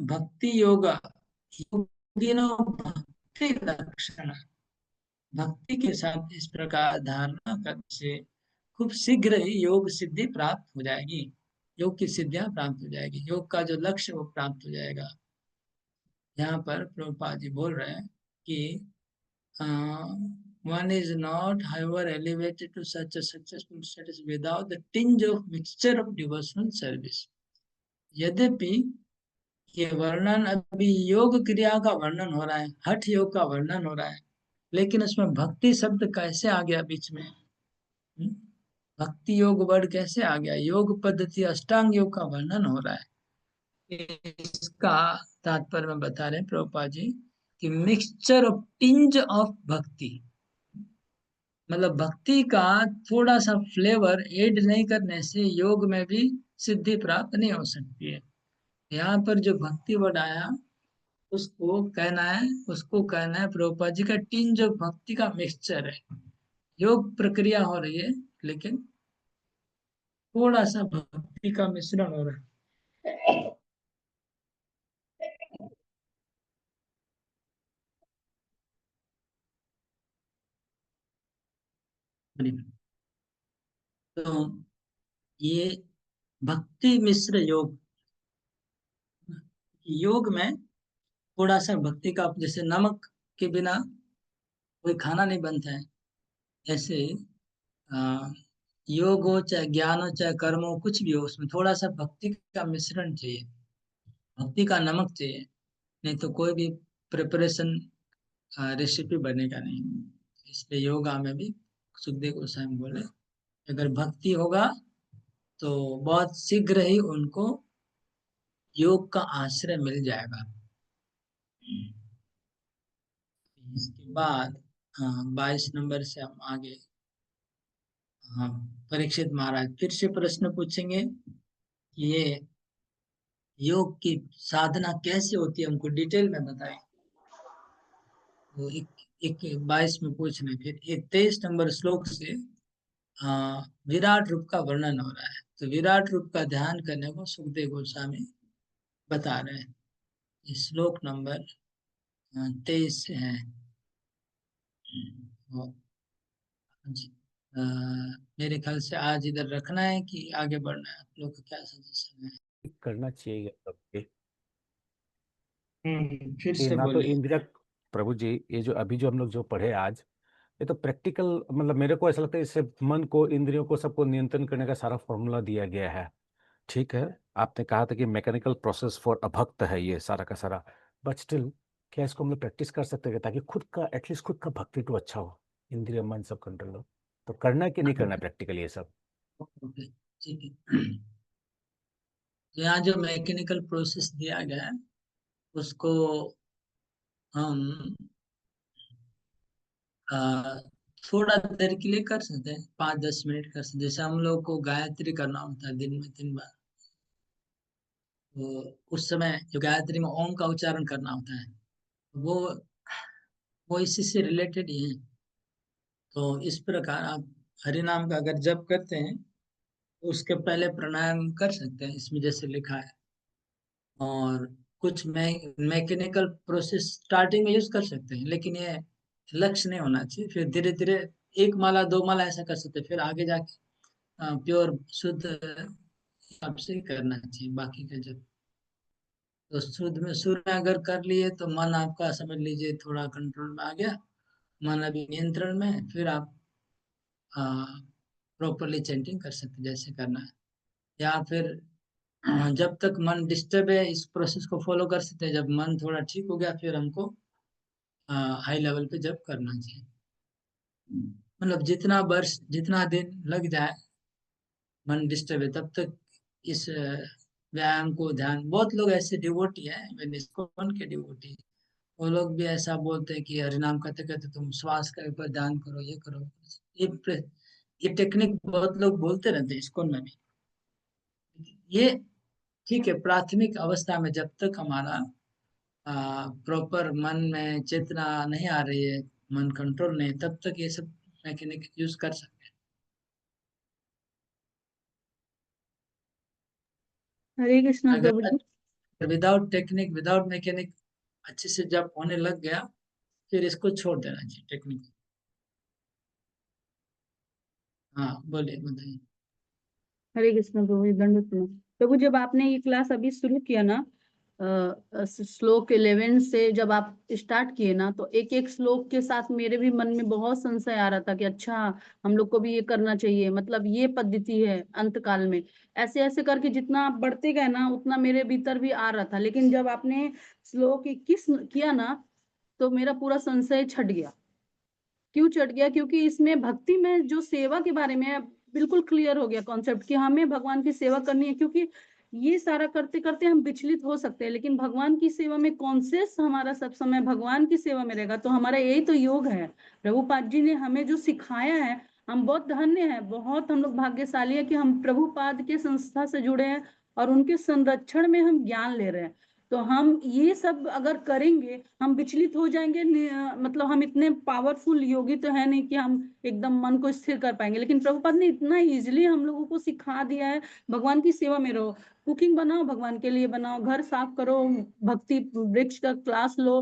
Speaker 1: भक्ति योग, योगिनो भक्ति लक्षण, भक्ति के साथ इस प्रकार धारणा करने से खूब शीघ्र ही योग सिद्धि प्राप्त हो जाएगी, योग की सिद्धियां प्राप्त हो जाएगी, योग का जो लक्ष्य वो प्राप्त हो जाएगा। यहाँ पर प्रभुपाद जी बोल रहे हैं कि one is not however elevated to such a successful status without the tinge of mixture of devotional service। यद्यपि ये वर्णन अभी योग क्रिया का वर्णन हो रहा है, हठ योग का वर्णन हो रहा है, लेकिन उसमें भक्ति शब्द कैसे आ गया बीच में? भक्ति योग वर्ड कैसे आ गया? योग पद्धति अष्टांग योग का वर्णन हो रहा है। इसका तात्पर्य में बता रहे हैं प्रभुपाद जी कि मिक्सचर ऑफ टिंज ऑफ भक्ति, मतलब भक्ति का थोड़ा सा फ्लेवर ऐड नहीं करने से योग में भी सिद्धि प्राप्त नहीं हो सकती है। यहाँ पर जो भक्ति वर्ड आया उसको कहना है प्रभुपाद जी का टिंज ऑफ भक्ति का मिक्सचर है। योग प्रक्रिया हो रही है लेकिन थोड़ा सा भक्ति का मिश्रण हो रहा है। तो ये भक्ति मिश्र योग, योग में थोड़ा सा भक्ति का, जैसे नमक के बिना कोई खाना नहीं बनता है, ऐसे योग हो चाहे ज्ञान हो चाहे कर्म हो, कुछ भी हो, उसमें थोड़ा सा भक्ति का मिश्रण चाहिए, भक्ति का नमक चाहिए, नहीं तो कोई भी प्रिपरेशन रेसिपी बनेगा नहीं। इसलिए योगा में भी सुखदेव गोस्वामी बोले अगर भक्ति होगा तो बहुत शीघ्र ही उनको योग का आश्रय मिल जाएगा। इसके बाद 22 नंबर से हम आगे, परीक्षित महाराज फिर से प्रश्न पूछेंगे कि ये योग की साधना कैसे होती है, हमको डिटेल में बताएं। तो एक 22 में पूछ रहे, फिर 23 नंबर श्लोक से विराट रूप का वर्णन हो रहा है। तो विराट रूप का ध्यान करने को सुखदेव गोस्वामी बता रहे हैं। श्लोक नंबर 23 से है। मेरे ख्याल से आज इधर रखना है कि आगे बढ़ना है, आप लोग का क्या सजेशन है?
Speaker 2: करना चाहिए सबके।
Speaker 1: फिर से
Speaker 2: ना तो
Speaker 1: बोलिए।
Speaker 2: इंद्रिया, प्रभु जी ये जो अभी जो हम लोग जो पढ़े आज, ये तो प्रैक्टिकल, मतलब मेरे को ऐसा लगता है इससे मन को, इंद्रियों को, सबको नियंत्रण करने का सारा फॉर्मूला दिया गया है। ठीक है, आपने कहा था कि मैकेनिकल प्रोसेस फॉर अभक्त है ये सारा का सारा, बट स्टिल क्या इसको हम लोग प्रैक्टिस कर सकते हैं ताकि खुद का, एटलीस्ट खुद का भक्ति तो अच्छा हो, इंद्रिय मन सब कंट्रोल हो? तो करना कि नहीं करना प्रैक्टिकल ये सब?
Speaker 1: ओके, ठीक है। तो यहाँ जो मैकेनिकल प्रोसेस दिया गया है उसको हम थोड़ा देर के लिए कर सकते हैं, 5-10 मिनट कर सकते हैं। जैसे हम लोग को गायत्री करना होता है दिन में 3 बार, तो उस समय जो गायत्री में ओम का उच्चारण करना होता है वो इसी से रिलेटेड ही है। तो इस प्रकार आप हरि नाम का अगर जप करते हैं तो उसके पहले प्राणायाम कर सकते हैं, इसमें जैसे लिखा है। और कुछ मैकेनिकल प्रोसेस स्टार्टिंग में यूज कर सकते हैं, लेकिन ये लक्ष्य नहीं होना चाहिए। फिर धीरे धीरे 1 माला 2 माला ऐसा कर सकते हैं, फिर आगे जाके प्योर शुद्ध हिसाब से ही करना चाहिए बाकी का जब। तो शुद्ध में शुरू में अगर कर लिए तो मन आपका समझ लीजिए थोड़ा कंट्रोल में आ गया, मन अभी नियंत्रण में है, फिर आप प्रॉपरली चैंटिंग कर सकते जैसे करना है। या फिर जब तक मन डिस्टर्ब है इस प्रोसेस को फॉलो कर सकते हैं, जब मन थोड़ा ठीक हो गया फिर हमको हाई लेवल पे जब करना चाहिए। मतलब जितना वर्ष जितना दिन लग जाए मन डिस्टर्ब है तब तक इस व्यायाम को ध्यान, बहुत लोग ऐसे डिवोटी है, इस्कॉन के डिवोटी, वो लोग भी ऐसा बोलते हैं कि हरिनाम करते करते तुम श्वास के ऊपर ध्यान करो, ये करो। ये टेक्निक बहुत लोग बोलते रहते हैं इस्कॉन में भी, ये ठीक है, प्राथमिक अवस्था में जब तक हमारा प्रॉपर मन में चेतना नहीं आ रही है, मन कंट्रोल नहीं, तब तक ये सब मैकेनिक यूज कर सकते
Speaker 7: हरे कृष्णा
Speaker 1: हैं।
Speaker 7: प्रभु जी।
Speaker 1: अगर विदाउट टेक्निक, विदाउट मैकेनिक अच्छे से जब होने लग गया, फिर इसको छोड़ देना चाहिए टेक्निक। हाँ बोलिए, बताइए।
Speaker 7: हरे कृष्ण प्रभु जी, दंडवत प्रणाम। प्रभु जब आपने ये क्लास अभी शुरू किया ना, श्लोक 11 से जब आप स्टार्ट किए ना, तो एक एक श्लोक के साथ मेरे भी मन में बहुत संशय आ रहा था कि अच्छा हम लोग को भी ये करना चाहिए, मतलब ये पद्धति है अंत काल में। ऐसे ऐसे करके जितना आप बढ़ते गए ना, उतना मेरे भीतर भी आ रहा था। लेकिन जब आपने श्लोक 21 किया ना, तो मेरा पूरा संशय छट गया। क्यों चढ़ गया? क्योंकि इसमें भक्ति में जो सेवा के बारे में बिल्कुल क्लियर हो गया कॉन्सेप्ट कि हमें भगवान की सेवा करनी है। क्योंकि ये सारा करते करते हम विचलित हो सकते हैं, लेकिन भगवान की सेवा में कॉन्शियस हमारा सब समय भगवान की सेवा में रहेगा, तो हमारा यही तो योग है। प्रभुपाद जी ने हमें जो सिखाया है, हम बहुत धन्य है, बहुत हम लोग भाग्यशाली है कि हम प्रभुपाद के संस्था से जुड़े हैं और उनके संरक्षण में हम ज्ञान ले रहे हैं। तो हम ये सब अगर करेंगे, हम विचलित हो जाएंगे। मतलब हम इतने पावरफुल योगी तो है नहीं कि हम एकदम मन को स्थिर कर पाएंगे, लेकिन प्रभुपाद ने इतना इजीली हम लोगों को सिखा दिया है। भगवान की सेवा में रहो, कुकिंग बनाओ भगवान के लिए बनाओ, घर साफ करो, भक्ति वृक्ष का क्लास लो।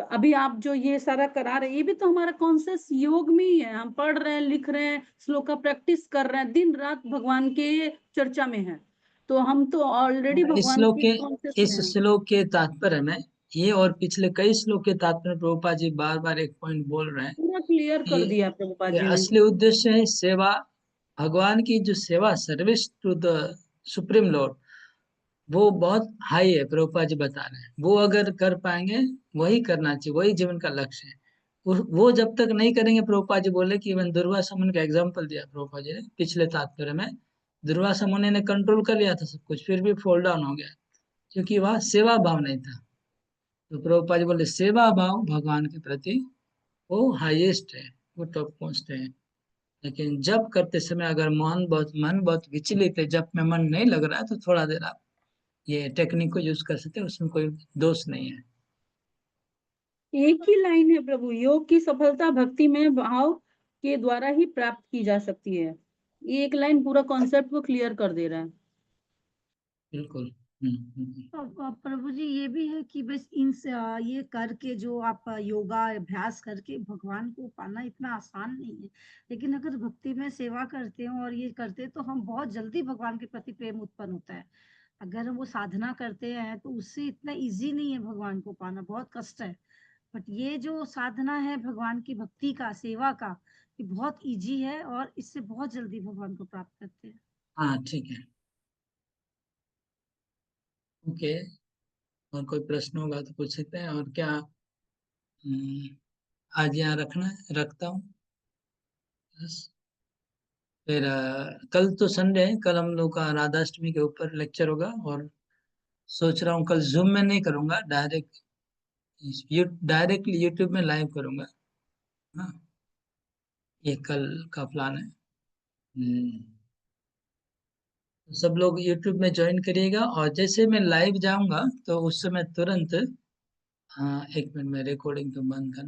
Speaker 7: अभी आप जो ये सारा करा रहे हैं, ये भी तो हमारा कॉन्शियस योग में ही है। हम पढ़ रहे हैं, लिख रहे हैं, श्लोक का प्रैक्टिस कर रहे हैं, दिन रात भगवान के चर्चा में है, तो हम तो ऑलरेडी
Speaker 1: इस
Speaker 7: भगवान
Speaker 1: श्लोक
Speaker 7: के
Speaker 1: के
Speaker 7: कॉन्शियस
Speaker 1: इस
Speaker 7: में हैं।
Speaker 1: श्लोक के तात्पर्य में, ये और पिछले कई श्लोक के तात्पर्य में प्रभुपाद जी बार बार एक पॉइंट बोल रहे हैं
Speaker 7: पूरा क्लियर कर
Speaker 1: कि
Speaker 7: दिया प्रभुपाद
Speaker 1: ये
Speaker 7: जी ने।
Speaker 1: असली उद्देश्य है सेवा। भगवान की जो सेवा, service to the supreme lord, वो बहुत हाई है। प्रभुपाद जी बता रहे हैं, वो अगर कर पाएंगे वही करना चाहिए, वही जीवन का लक्ष्य है। वो जब तक नहीं करेंगे, प्रभुपाद जी बोले कि इवन दुर्वासा मुनि का एग्जाम्पल दिया प्रभुपाद जी ने पिछले तात्पर्य में। दुर्वासा मुनि ने कंट्रोल कर लिया था सब कुछ, फिर भी फॉल डाउन हो गया, क्योंकि वह सेवा भाव नहीं था। तो प्रभुपाद जी बोले सेवा भाव भगवान के प्रति वो हाईएस्ट है, वो टॉप मोस्ट है। लेकिन जब करते समय अगर मन बहुत विचलित है, जब में मन नहीं लग रहा है, तो थोड़ा देर आप ये टेक्निक को यूज कर सकते हैं, उसमें कोई दोष नहीं है।
Speaker 7: एक ही लाइन है प्रभु, योग की सफलता भक्ति में भाव के द्वारा ही प्राप्त की जा सकती है। ये एक लाइन पूरा कॉन्सेप्ट को क्लियर कर दे रहा है।
Speaker 1: बिल्कुल।
Speaker 8: प्रभु जी ये भी है कि बस ये करके जो आप योगा अभ्यास करके भगवान को पाना इतना आसान नहीं है। लेकिन अगर भक्ति में सेवा करते हैं और ये करते हैं, तो हम बहुत जल्दी भगवान के प्रति प्रेम उत्पन्न होता है। अगर हम वो साधना करते हैं तो उससे इतना इजी नहीं है भगवान को पाना, बहुत कष्ट है। बट ये जो साधना है भगवान की भक्ति का, सेवा का, ये बहुत इजी है और इससे बहुत जल्दी भगवान को प्राप्त करते हैं।
Speaker 1: हाँ ठीक है, ओके। और कोई प्रश्न होगा तो पूछ सकते हैं। और क्या आज यहाँ रखना है? रखता हूँ बस। फिर कल तो संडे है, कल हम लोग का राधाष्टमी के ऊपर लेक्चर होगा। और सोच रहा हूँ कल जूम में नहीं करूंगा, डायरेक्टली यूट्यूब में लाइव करूंगा। हाँ, ये कल का प्लान है। तो सब लोग यूट्यूब में ज्वाइन करिएगा, और जैसे मैं लाइव जाऊंगा तो उस समय तुरंत, हाँ एक मिनट में रिकॉर्डिंग तो बंद करना।